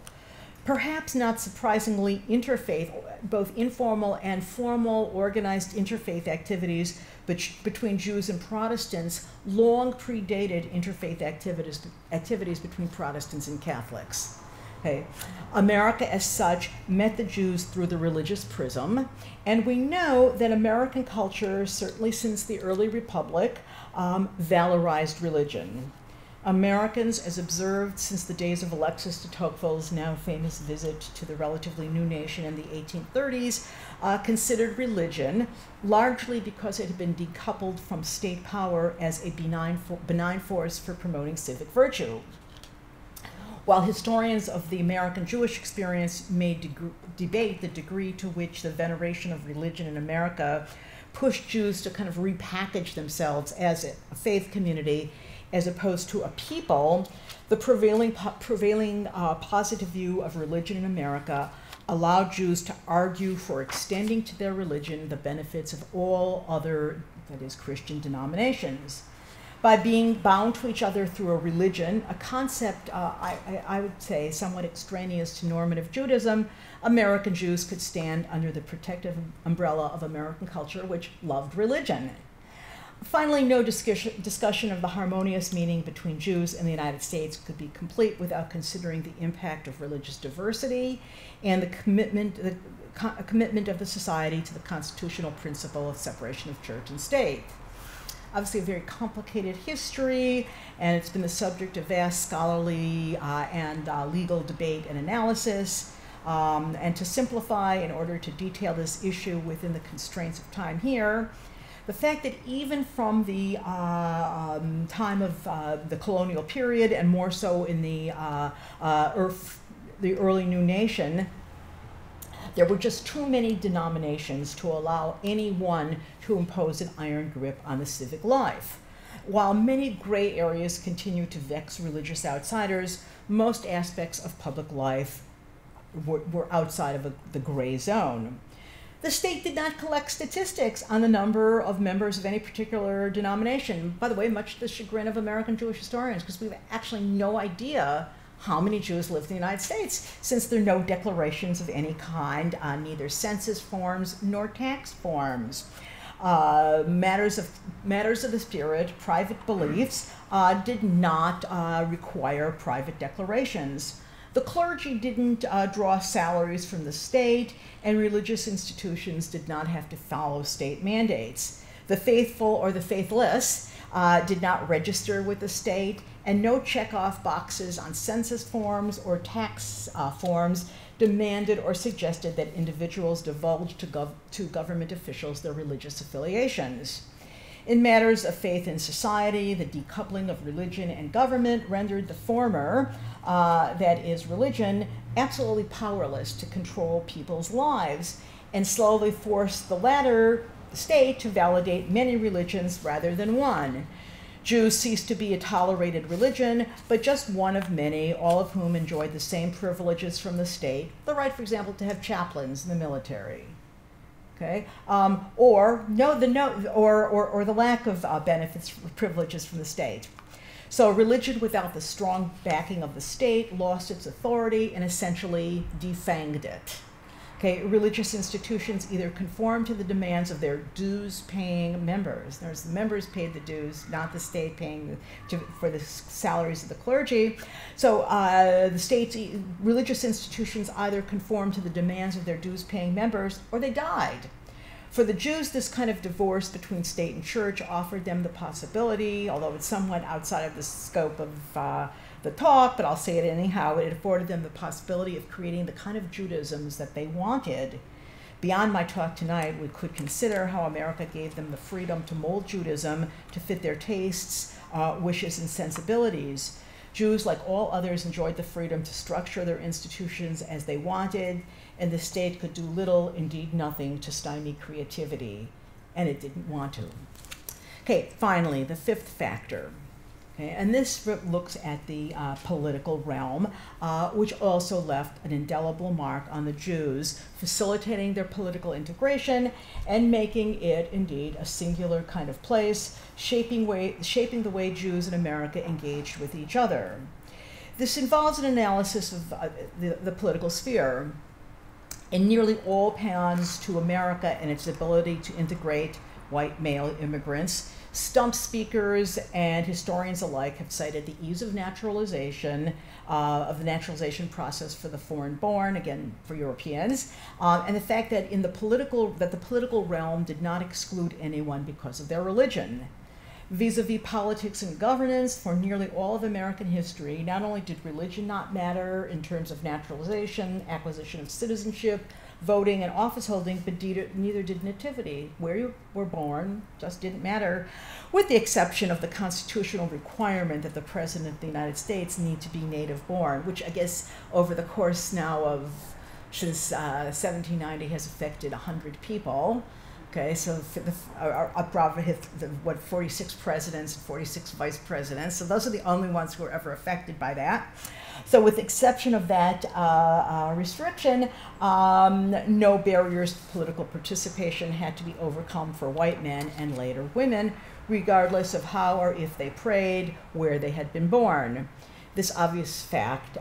Perhaps not surprisingly, interfaith, both informal and formal organized interfaith activities between Jews and Protestants long predated interfaith activities between Protestants and Catholics. Okay. America, as such, met the Jews through the religious prism, and we know that American culture, certainly since the early Republic, valorized religion. Americans, as observed since the days of Alexis de Tocqueville's now famous visit to the relatively new nation in the 1830s, considered religion, largely because it had been decoupled from state power as a benign force for promoting civic virtue. While historians of the American Jewish experience may debate the degree to which the veneration of religion in America pushed Jews to kind of repackage themselves as a faith community as opposed to a people, the prevailing positive view of religion in America allowed Jews to argue for extending to their religion the benefits of all other, that is, Christian denominations. By being bound to each other through a religion, a concept, I would say, somewhat extraneous to normative Judaism, American Jews could stand under the protective umbrella of American culture, which loved religion. Finally, no discussion of the harmonious meaning between Jews and the United States could be complete without considering the impact of religious diversity and the commitment of the society to the constitutional principle of separation of church and state. Obviously a very complicated history, and it's been the subject of vast scholarly and legal debate and analysis. And to simplify, in order to detail this issue within the constraints of time here, the fact that even from the time of the colonial period, and more so in the early new nation, there were just too many denominations to allow anyone to impose an iron grip on the civic life. While many gray areas continue to vex religious outsiders, most aspects of public life were outside of the gray zone. The state did not collect statistics on the number of members of any particular denomination. By the way, much to the chagrin of American Jewish historians, because we have actually no idea how many Jews live in the United States, since there are no declarations of any kind on neither census forms nor tax forms. Matters of the spirit, private beliefs, did not require private declarations. The clergy didn't draw salaries from the state, and religious institutions did not have to follow state mandates. The faithful or the faithless did not register with the state, and no check-off boxes on census forms or tax forms demanded or suggested that individuals divulge to government officials their religious affiliations. In matters of faith in society, the decoupling of religion and government rendered the former, that is religion, absolutely powerless to control people's lives, and slowly forced the latter, the state, to validate many religions rather than one. Jews ceased to be a tolerated religion, but just one of many, all of whom enjoyed the same privileges from the state, the right, for example, to have chaplains in the military. Okay, or the lack of benefits, privileges from the state. So religion without the strong backing of the state lost its authority and essentially defanged it. Okay, religious institutions either conformed to the demands of their dues-paying members. There's the members paid the dues, not the state paying for the salaries of the clergy. So the state's religious institutions either conformed to the demands of their dues-paying members, or they died. For the Jews, this kind of divorce between state and church offered them the possibility, although it's somewhat outside of the scope of the talk, but I'll say it anyhow, it afforded them the possibility of creating the kind of Judaisms that they wanted. Beyond my talk tonight, we could consider how America gave them the freedom to mold Judaism to fit their tastes, wishes, and sensibilities. Jews, like all others, enjoyed the freedom to structure their institutions as they wanted, and the state could do little, indeed nothing, to stymie creativity, and it didn't want to. Okay, finally, the fifth factor. Okay, and this looks at the political realm, which also left an indelible mark on the Jews, facilitating their political integration and making it indeed a singular kind of place, shaping the way Jews in America engaged with each other. This involves an analysis of the political sphere. In nearly all paeans to America and its ability to integrate white male immigrants, stump speakers and historians alike have cited the ease of naturalization, of the naturalization process for the foreign-born, again for Europeans, and the fact that the political realm did not exclude anyone because of their religion. Vis-a-vis politics and governance, for nearly all of American history, not only did religion not matter in terms of naturalization, acquisition of citizenship, voting, and office holding, but neither did nativity. Where you were born just didn't matter, with the exception of the constitutional requirement that the President of the United States need to be native born, which I guess over the course now of, since 1790 has affected 100 people. Okay, so what, 46 presidents and 46 vice presidents. So those are the only ones who were ever affected by that. So with the exception of that restriction, no barriers to political participation had to be overcome for white men and later women, regardless of how or if they prayed, where they had been born. This obvious fact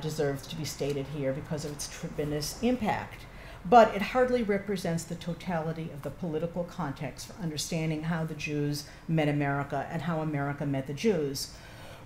deserves to be stated here because of its tremendous impact. But it hardly represents the totality of the political context for understanding how the Jews met America and how America met the Jews.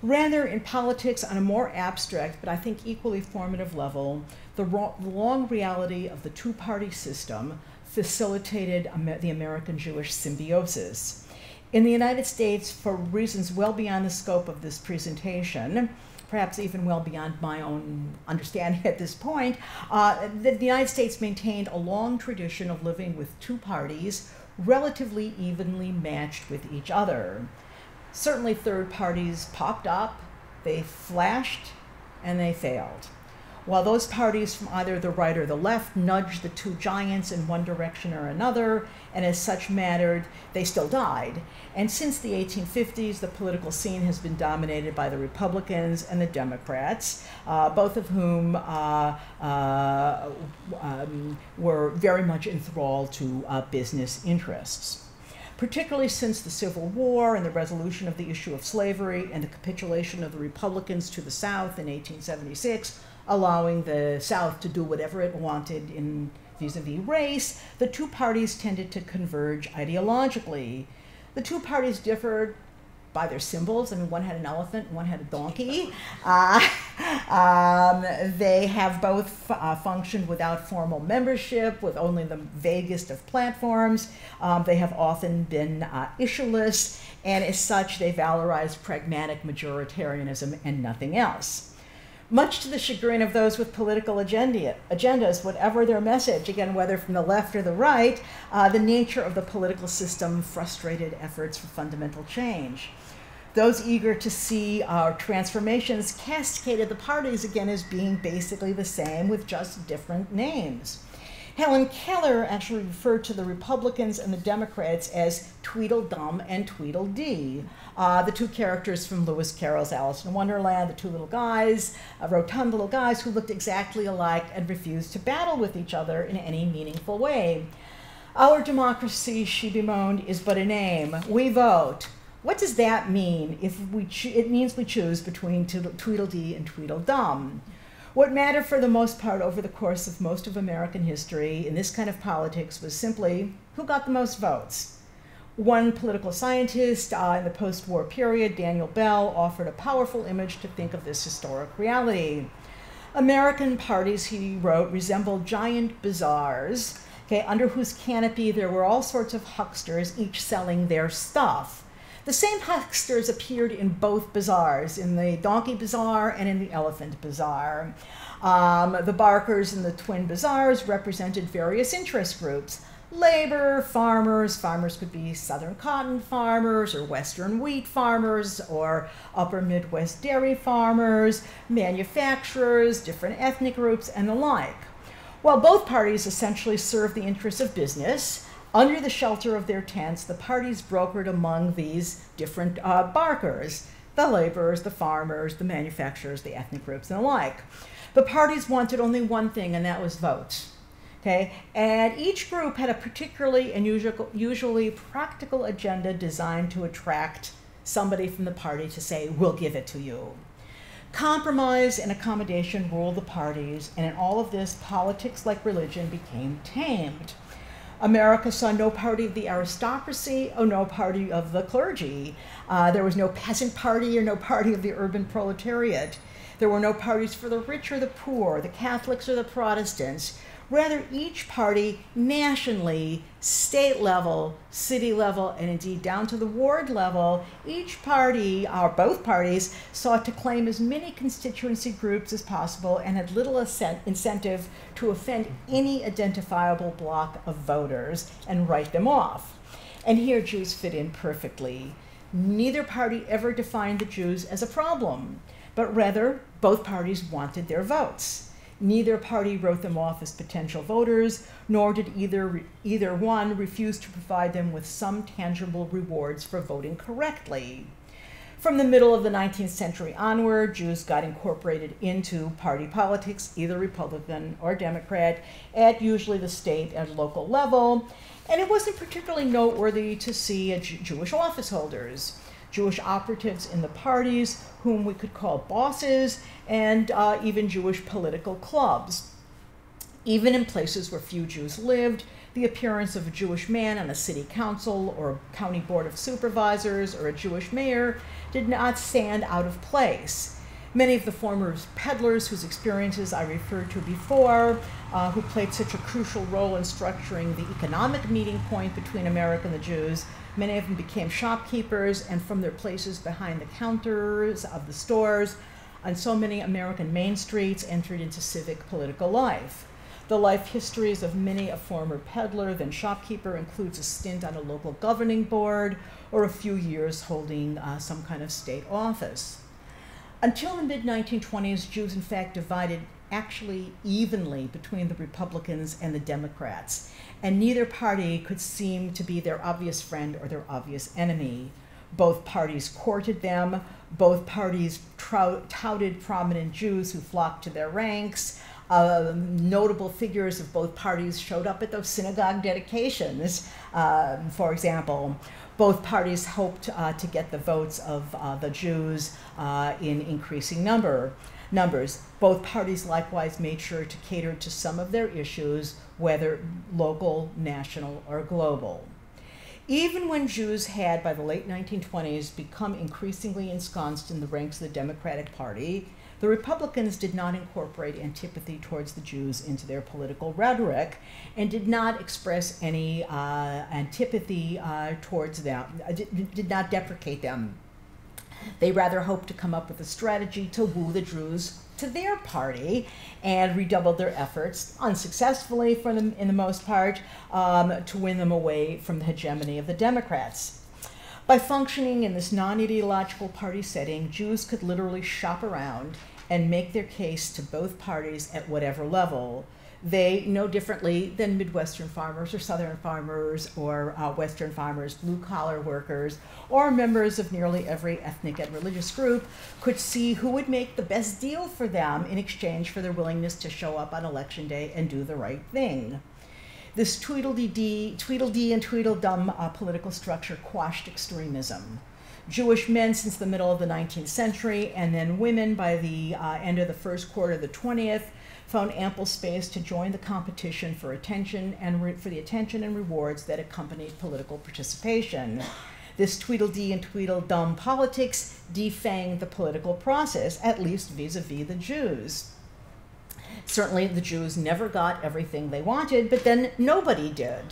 Rather, in politics, on a more abstract, but I think equally formative level, the long reality of the two-party system facilitated the American Jewish symbiosis. In the United States, for reasons well beyond the scope of this presentation, perhaps even well beyond my own understanding at this point, the United States maintained a long tradition of living with two parties relatively evenly matched with each other. Certainly third parties popped up, they flashed, and they failed. While those parties from either the right or the left nudged the two giants in one direction or another, and as such mattered, they still died. And since the 1850s, the political scene has been dominated by the Republicans and the Democrats, both of whom were very much enthralled to business interests. Particularly since the Civil War and the resolution of the issue of slavery and the capitulation of the Republicans to the South in 1876, allowing the South to do whatever it wanted in vis-a-vis race, the two parties tended to converge ideologically. The two parties differed by their symbols. I mean, one had an elephant and one had a donkey. They have both functioned without formal membership, with only the vaguest of platforms. They have often been issueless, and as such, they valorize pragmatic majoritarianism and nothing else. Much to the chagrin of those with political agendas, whatever their message, again, whether from the left or the right, the nature of the political system frustrated efforts for fundamental change. Those eager to see our transformations cascaded the parties again as being basically the same with just different names. Helen Keller actually referred to the Republicans and the Democrats as Tweedledum and Tweedledee, the two characters from Lewis Carroll's Alice in Wonderland, the two little guys, rotund little guys who looked exactly alike and refused to battle with each other in any meaningful way. Our democracy, she bemoaned, is but a name. We vote. What does that mean if it means we choose between Tweedledee and Tweedledum? What mattered for the most part over the course of most of American history in this kind of politics was simply who got the most votes. One political scientist in the post-war period, Daniel Bell, offered a powerful image to think of this historic reality. American parties, he wrote, resembled giant bazaars, under whose canopy there were all sorts of hucksters, each selling their stuff. The same hucksters appeared in both bazaars, in the donkey bazaar and in the elephant bazaar. The barkers in the twin bazaars represented various interest groups, labor, farmers. Farmers could be southern cotton farmers or western wheat farmers or upper Midwest dairy farmers, manufacturers, different ethnic groups, and the like. While both parties essentially served the interests of business, under the shelter of their tents, the parties brokered among these different barkers, the laborers, the farmers, the manufacturers, the ethnic groups, and the like. The parties wanted only one thing, and that was votes. Okay? And each group had a particularly and usually practical agenda designed to attract somebody from the party to say, we'll give it to you. Compromise and accommodation ruled the parties, and in all of this, politics, like religion, became tamed. America saw no party of the aristocracy or no party of the clergy. There was no peasant party or no party of the urban proletariat. There were no parties for the rich or the poor, the Catholics or the Protestants. Rather, each party nationally, state level, city level, and indeed down to the ward level, each party, or both parties, sought to claim as many constituency groups as possible and had little incentive to offend any identifiable block of voters and write them off. And here Jews fit in perfectly. Neither party ever defined the Jews as a problem, but rather both parties wanted their votes. Neither party wrote them off as potential voters, nor did either one refuse to provide them with some tangible rewards for voting correctly. From the middle of the 19th century onward, Jews got incorporated into party politics, either Republican or Democrat, at usually the state and local level, and it wasn't particularly noteworthy to see Jewish office holders. Jewish operatives in the parties, whom we could call bosses, and even Jewish political clubs. Even in places where few Jews lived, the appearance of a Jewish man on a city council or county board of supervisors or a Jewish mayor did not stand out of place. Many of the former peddlers whose experiences I referred to before, who played such a crucial role in structuring the economic meeting point between America and the Jews, many of them became shopkeepers, and from their places behind the counters of the stores on so many American main streets entered into civic political life. The life histories of many a former peddler, then shopkeeper, includes a stint on a local governing board or a few years holding some kind of state office. Until the mid-1920s, Jews in fact divided actually evenly between the Republicans and the Democrats, and neither party could seem to be their obvious friend or their obvious enemy. Both parties courted them, both parties touted prominent Jews who flocked to their ranks. Notable figures of both parties showed up at those synagogue dedications, for example. Both parties hoped to get the votes of the Jews in increasing numbers. Both parties likewise made sure to cater to some of their issues, whether local, national, or global. Even when Jews had, by the late 1920s, become increasingly ensconced in the ranks of the Democratic Party, the Republicans did not incorporate antipathy towards the Jews into their political rhetoric and did not express any antipathy towards them, did not deprecate them. They rather hoped to come up with a strategy to woo the Jews to their party and redoubled their efforts, unsuccessfully for them in the most part, to win them away from the hegemony of the Democrats. By functioning in this non-ideological party setting, Jews could literally shop around and make their case to both parties at whatever level. They, no differently than Midwestern farmers or Southern farmers or Western farmers, blue-collar workers, or members of nearly every ethnic and religious group, could see who would make the best deal for them in exchange for their willingness to show up on election day and do the right thing. This Tweedledee and Tweedledum political structure quashed extremism. Jewish men since the middle of the 19th century, and then women by the end of the first quarter of the 20th, found ample space to join the competition for attention and for the attention and rewards that accompanied political participation. This Tweedledee and Tweedledum politics defanged the political process, at least vis-a-vis the Jews. Certainly, the Jews never got everything they wanted, but then nobody did.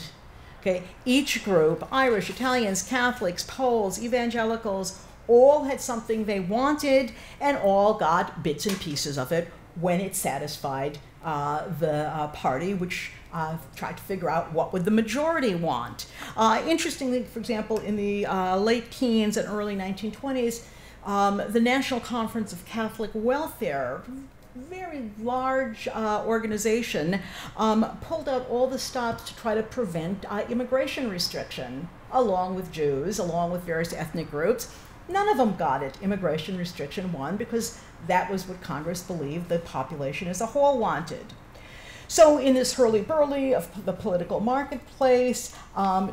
Okay? Each group, Irish, Italians, Catholics, Poles, evangelicals, all had something they wanted, and all got bits and pieces of it when it satisfied the party, which tried to figure out what would the majority want. Interestingly, for example, in the late teens and early 1920s, the National Conference of Catholic Welfare, very large organization, pulled out all the stops to try to prevent immigration restriction, along with Jews, along with various ethnic groups. None of them got it. Immigration restriction won because that was what Congress believed the population as a whole wanted. So in this hurly-burly of the political marketplace,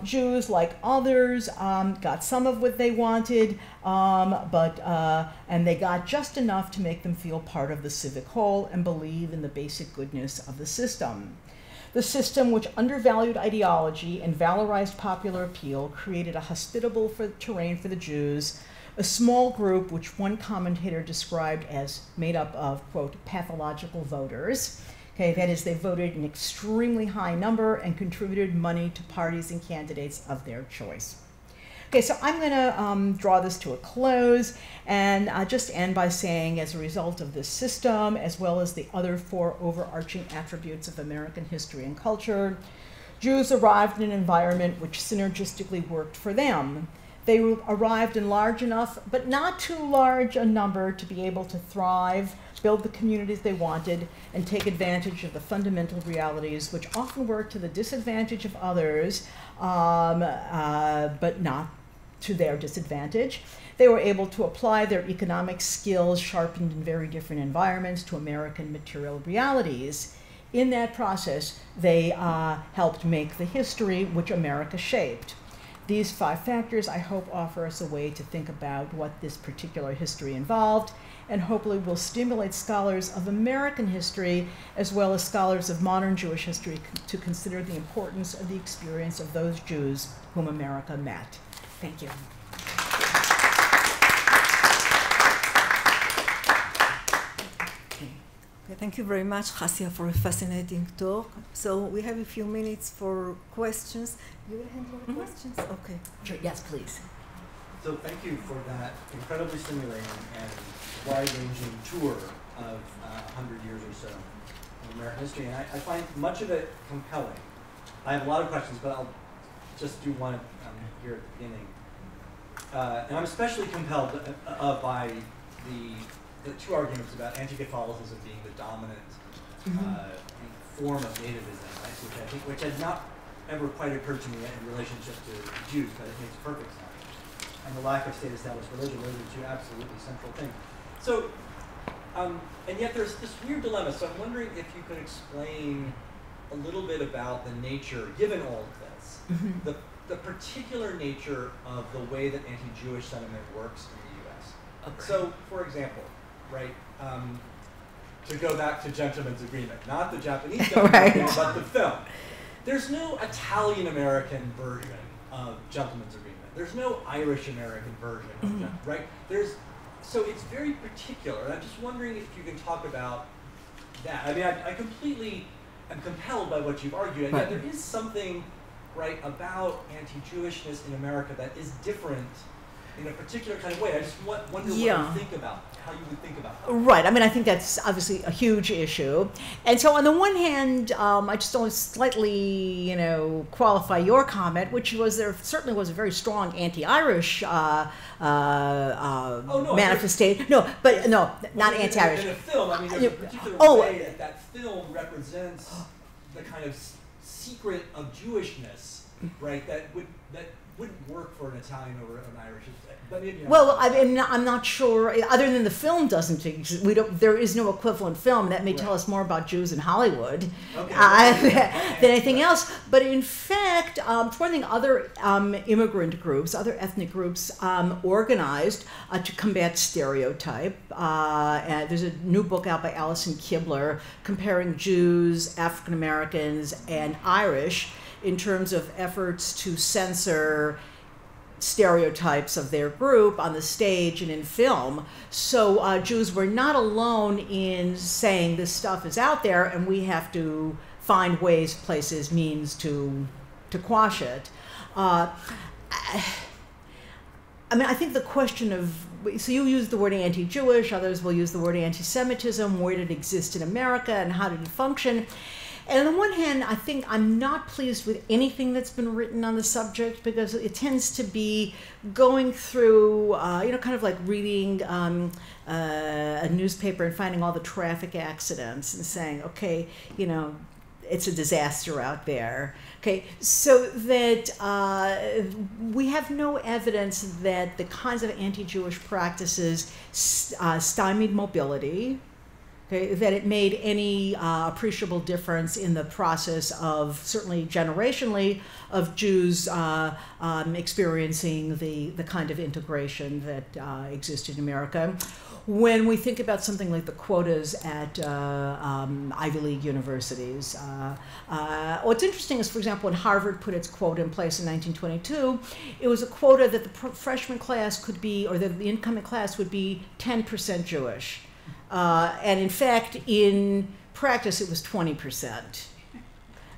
Jews, like others, got some of what they wanted, and they got just enough to make them feel part of the civic whole and believe in the basic goodness of the system. The system, which undervalued ideology and valorized popular appeal, created a hospitable terrain for the Jews, a small group which one commentator described as made up of, quote, pathological voters. Okay, that is, they voted an extremely high number and contributed money to parties and candidates of their choice. Okay, so I'm going to draw this to a close and just end by saying, as a result of this system, as well as the other four overarching attributes of American history and culture, Jews arrived in an environment which synergistically worked for them. They arrived in large enough, but not too large a number to be able to thrive, build the communities they wanted, and take advantage of the fundamental realities which often work to the disadvantage of others, but not to their disadvantage. They were able to apply their economic skills, sharpened in very different environments, to American material realities. In that process, they helped make the history which America shaped. These 5 factors, I hope, offer us a way to think about what this particular history involved, and hopefully will stimulate scholars of American history, as well as scholars of modern Jewish history, to consider the importance of the experience of those Jews whom America met. Thank you. Okay, thank you very much, Chassia, for a fascinating talk. So we have a few minutes for questions. You will handle the questions? Okay. Sure. Yes, please. So thank you for that incredibly stimulating and wide-ranging tour of 100 years or so of American history. And I find much of it compelling. I have a lot of questions, but I'll just do one here at the beginning. And I'm especially compelled by the 2 arguments about anti-Catholicism being the dominant form of nativism, right? Which had not ever quite occurred to me in relationship to Jews, but it makes perfect sense. And the lack of state-established religion, those are 2 absolutely central things. So, and yet there's this weird dilemma. So I'm wondering if you could explain a little bit about the nature, given all of this, the particular nature of the way that anti-Jewish sentiment works in the U.S. Okay. So, for example, right, to go back to Gentleman's Agreement, not the Japanese Gentleman's Agreement, but the film. There's no Italian-American version of Gentleman's Agreement. There's no Irish-American version of right? So it's very particular, and I'm just wondering if you can talk about that. I mean, I completely am compelled by what you've argued, and yet there is something, right, about anti-Jewishness in America that is different in a particular kind of way. I just wonder what you think about, how you would think about that. Right. I mean, I think that's obviously a huge issue. And so on the one hand, I just want to slightly, qualify your comment, which was there certainly was a very strong anti-Irish manifestation. Not anti-Irish. In a film, I mean, there's a particular way that film represents the kind of secret of Jewishness, right, that wouldn't work for an Italian or an Irish. But maybe I'm not sure. Other than the film doesn't exist, there is no equivalent film that may tell us more about Jews in Hollywood than anything else. But in fact, for one thing, other immigrant groups, other ethnic groups, organized to combat stereotype. And there's a new book out by Alison Kibler comparing Jews, African Americans, and Irish in terms of efforts to censor stereotypes of their group on the stage and in film. So Jews were not alone in saying this stuff is out there and we have to find ways, places, means to quash it. I mean, I think the question of, so you use the word anti-Jewish, others will use the word anti-Semitism, where did it exist in America and how did it function? And on the one hand, I think I'm not pleased with anything that's been written on the subject because it tends to be going through, kind of like reading a newspaper and finding all the traffic accidents and saying, okay, it's a disaster out there. Okay, so that we have no evidence that the kinds of anti-Jewish practices stymied mobility, okay, that it made any appreciable difference in the process of, certainly generationally, of Jews experiencing the kind of integration that existed in America. When we think about something like the quotas at Ivy League universities, what's interesting is, for example, when Harvard put its quota in place in 1922, it was a quota that the freshman class could be, or the incoming class would be 10% Jewish. And in fact, in practice, it was 20%.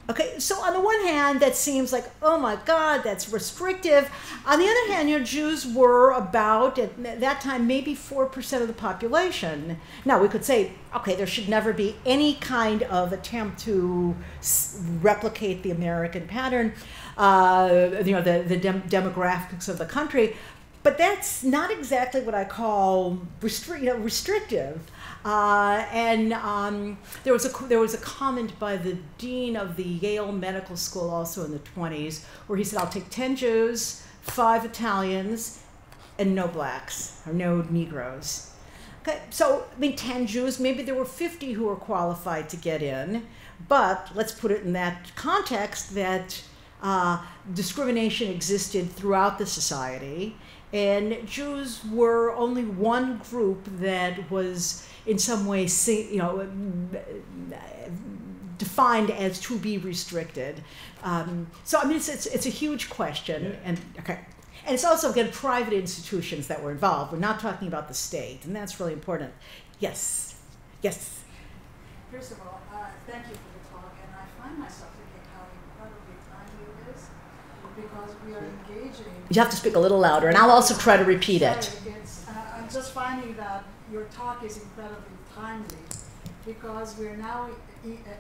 Okay, so on the one hand, that seems like, oh my God, that's restrictive. On the other hand, Jews were about, at that time, maybe 4% of the population. Now, we could say, okay, there should never be any kind of attempt to replicate the American pattern, the demographics of the country. But that's not exactly what I call restrictive. There was a comment by the dean of the Yale Medical School also in the 20s where he said, I'll take 10 Jews, 5 Italians, and no blacks or no Negroes. Okay, so 10 Jews, maybe there were 50 who were qualified to get in, but let's put it in that context that discrimination existed throughout the society. And Jews were only one group that was in some way, defined as to be restricted. So it's a huge question, yeah. and it's also, again, private institutions that were involved. We're not talking about the state, and that's really important. Yes. First of all, thank you for the talk, and I find myself thinking how incredibly timely it is, because we are engaging. You have to speak a little louder, and I'll also try to repeat it. I'm just finding that your talk is incredibly timely, because we're now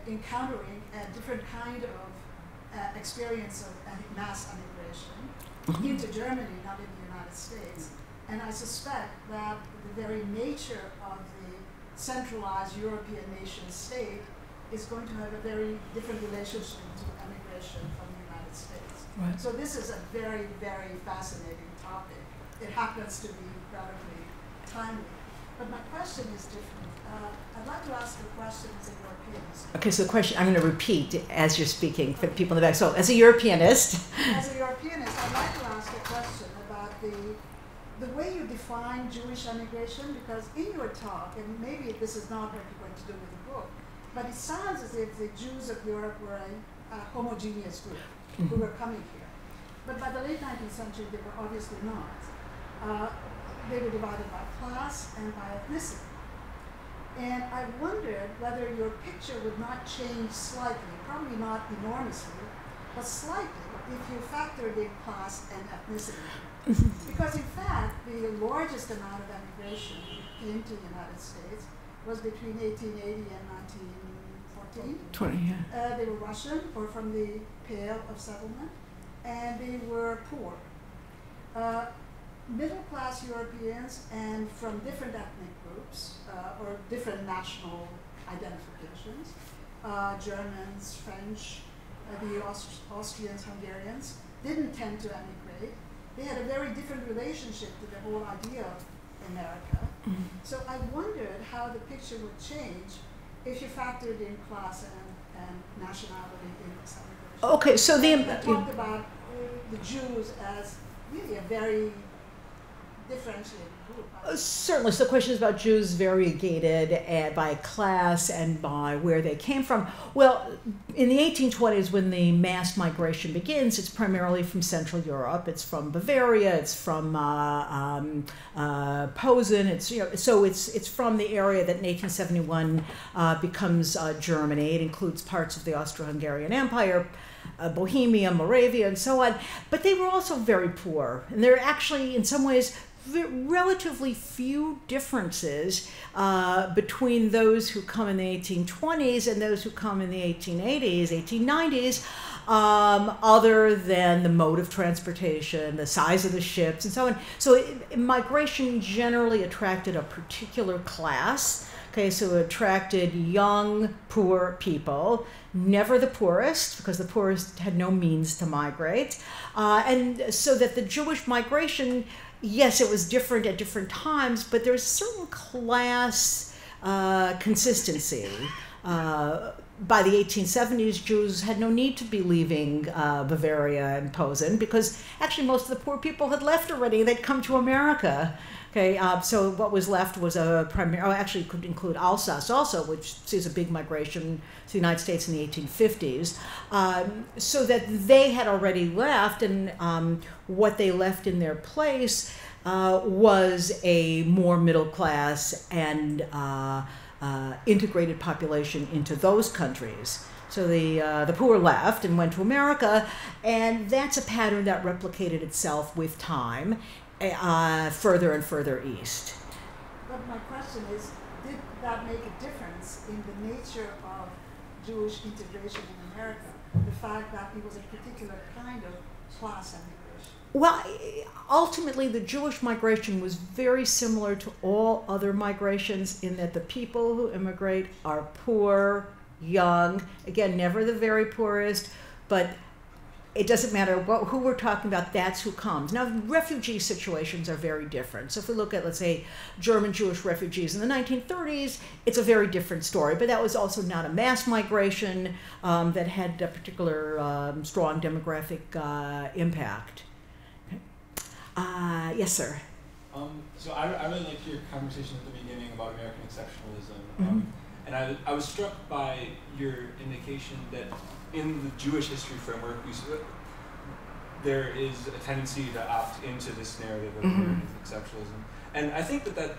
encountering a different kind of experience of mass immigration into Germany, not in the United States. And I suspect that the very nature of the centralized European nation state is going to have a very different relationship to immigration from the United States. Right. So this is a very, very fascinating topic. It happens to be incredibly timely. But my question is different. I'd like to ask a question as a Europeanist. Okay, so the question, I'm going to repeat as you're speaking for the people in the back. So, as a Europeanist. As a Europeanist, I'd like to ask a question about the way you define Jewish immigration, because in your talk, and maybe this is not what you're going to do with the book, but it sounds as if the Jews of Europe were a homogeneous group who were coming here. But by the late 19th century, they were obviously not. They were divided by class and by ethnicity. And I wondered whether your picture would not change slightly, probably not enormously, but slightly, if you factored in class and ethnicity. Because in fact, the largest amount of immigration came to the United States was between 1880 and 1914. 20, yeah. They were Russian, or from the Pale of Settlement, and they were poor. Middle-class Europeans and from different ethnic groups or different national identifications, Germans, French, the Austrians, Hungarians, didn't tend to emigrate. They had a very different relationship to the whole idea of America. Mm-hmm. So I wondered how the picture would change if you factored in class and nationality in this immigration. Okay, so I talked about the Jews as really a very differentiated group. Certainly. So the question is about Jews variegated by class and by where they came from. Well, in the 1820s, when the mass migration begins, it's primarily from Central Europe. It's from Bavaria. It's from Posen. It's from the area that in 1871 becomes Germany. It includes parts of the Austro-Hungarian Empire, Bohemia, Moravia, and so on. But they were also very poor, and they're actually, in some ways, relatively few differences between those who come in the 1820s and those who come in the 1880s, 1890s, other than the mode of transportation, the size of the ships, and so on. So migration generally attracted a particular class. Okay, so it attracted young, poor people, never the poorest, because the poorest had no means to migrate. And so that the Jewish migration, yes, it was different at different times, but there's certain class consistency. By the 1870s, Jews had no need to be leaving Bavaria and Posen, because actually most of the poor people had left already. They'd come to America. Okay, so what was left was actually could include Alsace also, which sees a big migration to the United States in the 1850s, so that they had already left, and what they left in their place was a more middle class and integrated population into those countries. So the poor left and went to America, and that's a pattern that replicated itself with time. Further and further east. But my question is, did that make a difference in the nature of Jewish integration in America? The fact that it was a particular kind of class immigration? Well, ultimately, the Jewish migration was very similar to all other migrations in that the people who immigrate are poor, young, again, never the very poorest, but it doesn't matter who we're talking about, that's who comes. Now, refugee situations are very different. So if we look at, let's say, German Jewish refugees in the 1930s, it's a very different story. But that was also not a mass migration that had a particular strong demographic impact. Yes, sir. So I really liked your conversation at the beginning about American exceptionalism. Mm-hmm. And I was struck by your indication that in the Jewish history framework, there is a tendency to opt into this narrative of American exceptionalism. And I think that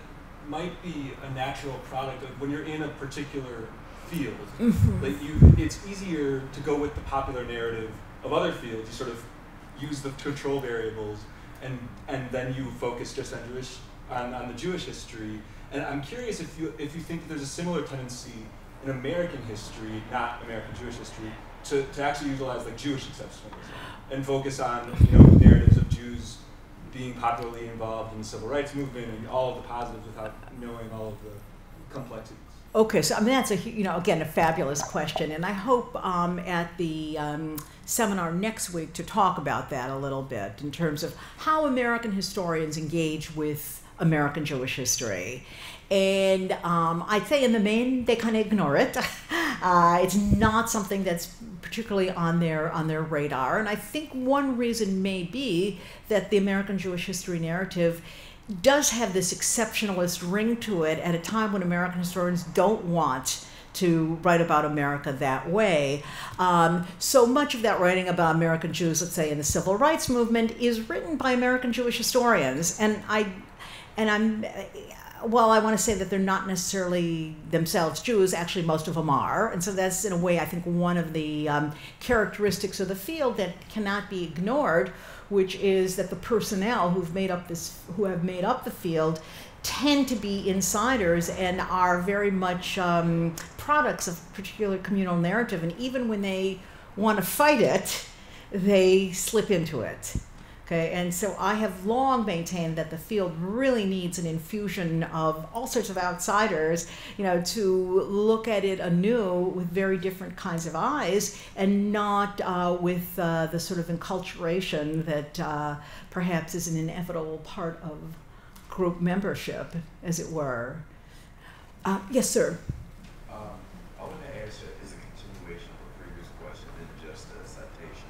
might be a natural product of when you're in a particular field. Like it's easier to go with the popular narrative of other fields. You sort of use the control variables, and then you focus just on the Jewish history. And I'm curious if you think that there's a similar tendency in American history, not American Jewish history, to actually utilize like Jewish exceptionalism and focus on narratives of Jews being popularly involved in the civil rights movement and all of the positives without knowing all of the complexities. Okay, so I mean that's again a fabulous question, and I hope at the seminar next week to talk about that a little bit in terms of how American historians engage with American Jewish history. And I'd say in the main they kind of ignore it. It's not something that's particularly on their radar. And I think one reason may be that the American Jewish history narrative does have this exceptionalist ring to it at a time when American historians don't want to write about America that way. So much of that writing about American Jews, let's say in the civil rights movement, is written by American Jewish historians. While I want to say that they're not necessarily themselves Jews, actually most of them are. And so that's, in a way, I think one of the characteristics of the field that cannot be ignored, which is that the personnel who have made up the field tend to be insiders and are very much products of particular communal narrative. And even when they want to fight it, they slip into it. Okay, and so I have long maintained that the field really needs an infusion of all sorts of outsiders, to look at it anew with very different kinds of eyes, and not with the sort of enculturation that perhaps is an inevitable part of group membership, as it were. Yes, sir. I want to ask you, is a continuation of a previous question and just a citation.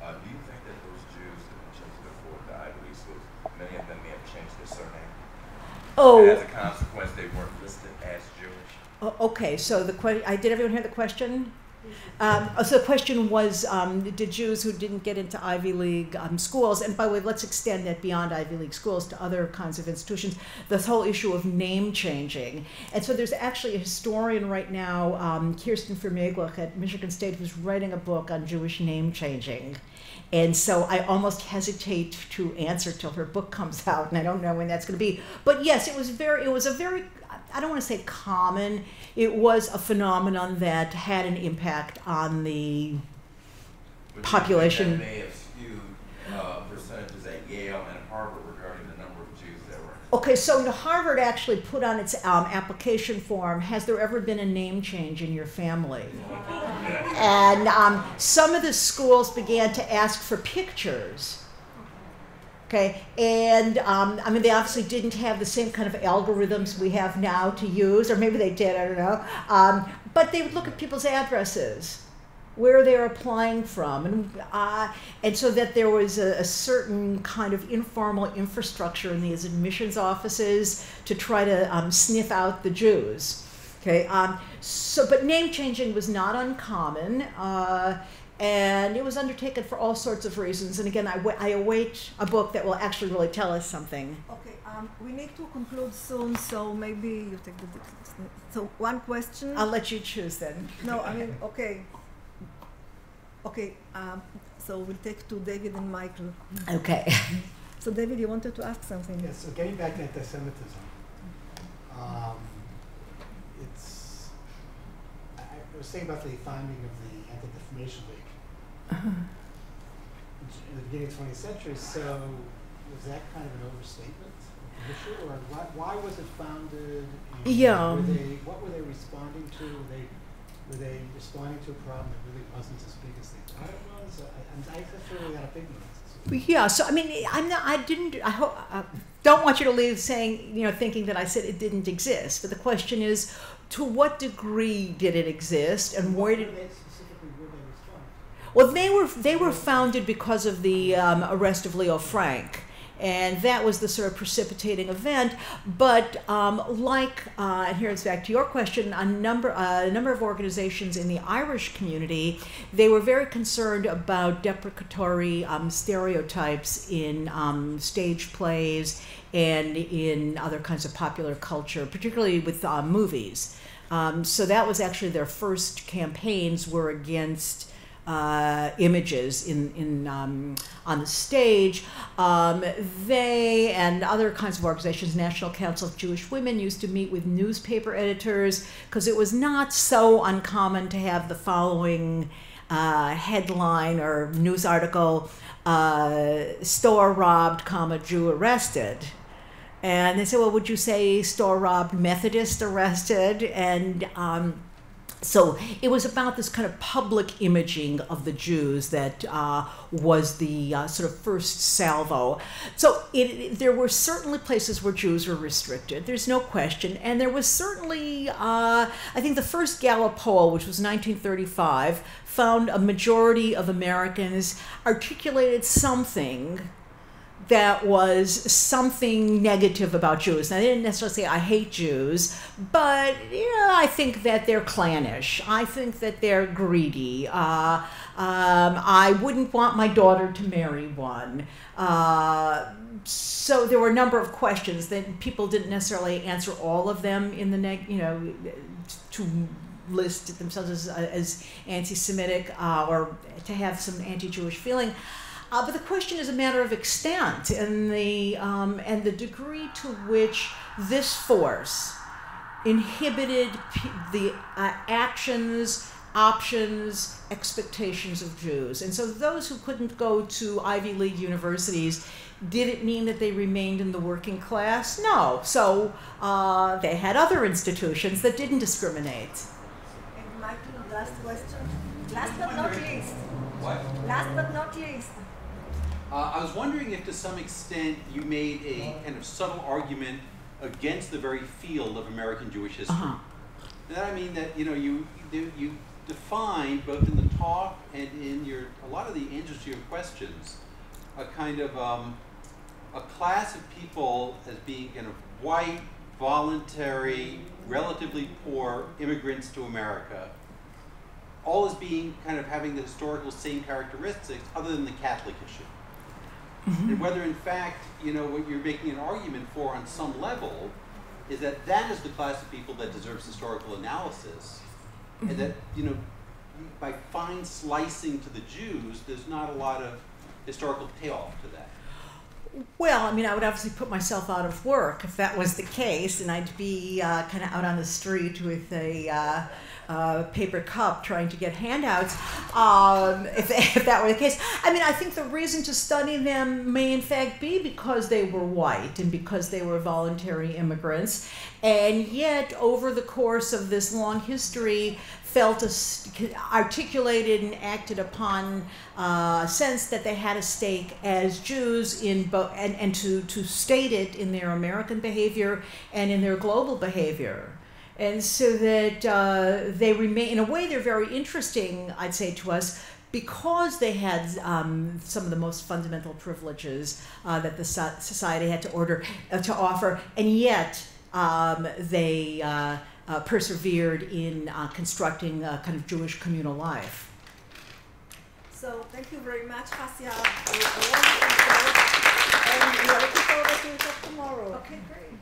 Do you think that those Jews that changed before the Ivy schools, many of them may have changed their surname? Oh. As a consequence, they weren't listed as Jewish. Okay, so did everyone hear the question? So the question was, did Jews who didn't get into Ivy League schools, and by the way, let's extend that beyond Ivy League schools to other kinds of institutions, this whole issue of name changing. And so there's actually a historian right now, Kirsten Vermeeglach at Michigan State, who's writing a book on Jewish name changing. And so I almost hesitate to answer till her book comes out, and I don't know when that's going to be. But yes, it was a very, I don't want to say common, it was a phenomenon that had an impact on the population. That may have skewed percentages at Yale and Harvard regarding the number of Jews that were. Okay, so Harvard actually put on its application form, has there ever been a name change in your family? And some of the schools began to ask for pictures. Okay, and I mean, they obviously didn't have the same kind of algorithms we have now to use, or maybe they did, I don't know. But they would look at people's addresses, where they're applying from, and so that there was a certain kind of informal infrastructure in these admissions offices to try to sniff out the Jews. Okay, but name changing was not uncommon. And it was undertaken for all sorts of reasons. And again, I await a book that will actually really tell us something. Okay, we need to conclude soon, so maybe you take the. So one question. I'll let you choose then. No, I mean, okay. Okay, so we'll take to David and Michael. Okay. So David, you wanted to ask something? Yes, so getting back to anti-Semitism, I was saying about the founding of the Anti-Defamation League. In the beginning of the 20th century, so was that kind of an overstatement of the issue, or why was it founded? Yeah. What were they responding to? Were they responding to a problem that really wasn't as big as they thought it was? I just really got a big one. Yeah. So I mean, don't want you to leave saying, thinking that I said it didn't exist. But the question is, to what degree did it exist, and where did? Well, they were founded because of the arrest of Leo Frank, and that was the sort of precipitating event. But and here it's back to your question, a number of organizations in the Irish community, they were very concerned about deprecatory stereotypes in stage plays and in other kinds of popular culture, particularly with movies. So that was actually their first campaigns were against images on the stage. They and other kinds of organizations, National Council of Jewish Women, used to meet with newspaper editors because it was not so uncommon to have the following headline or news article, store robbed, Jew arrested. And they said, well, would you say store robbed Methodist arrested? And so it was about this kind of public imaging of the Jews that was the sort of first salvo. So there were certainly places where Jews were restricted, there's no question. And there was certainly, I think the first Gallup poll, which was 1935, found a majority of Americans articulated something that was something negative about Jews. Now, they didn't necessarily say, I hate Jews, but I think that they're clannish. I think that they're greedy. I wouldn't want my daughter to marry one. So there were a number of questions that people didn't necessarily answer all of them in the to list themselves as anti-Semitic or to have some anti-Jewish feeling. But the question is a matter of extent and the degree to which this force inhibited the actions, options, expectations of Jews. And so those who couldn't go to Ivy League universities, did it mean that they remained in the working class? No. So they had other institutions that didn't discriminate. And Michael, last question. Last but not least. What? Last but not least. I was wondering if to some extent you made a kind of subtle argument against the very field of American Jewish history. And that I mean that you defined both in the talk and in a lot of the answers to your questions a kind of a class of people as being kind of white, voluntary, relatively poor immigrants to America all as being kind of having the historical same characteristics other than the Catholic issue. And whether in fact, you know, what you're making an argument for on some level is that that is the class of people that deserves historical analysis, and that, you know, by fine slicing to the Jews, there's not a lot of historical payoff to that. Well, I mean, I would obviously put myself out of work if that was the case, and I'd be kind of out on the street with a paper cup trying to get handouts, if that were the case. I mean, I think the reason to study them may in fact be because they were white and because they were voluntary immigrants, and yet over the course of this long history felt articulated and acted upon sense that they had a stake as Jews in and to state it in their American behavior and in their global behavior. And so that they remain, in a way, they're very interesting, I'd say, to us, because they had some of the most fundamental privileges that the society had to offer, and yet they persevered in constructing a kind of Jewish communal life. So thank you very much, Hasia. And we are looking forward to talk tomorrow. Okay, great.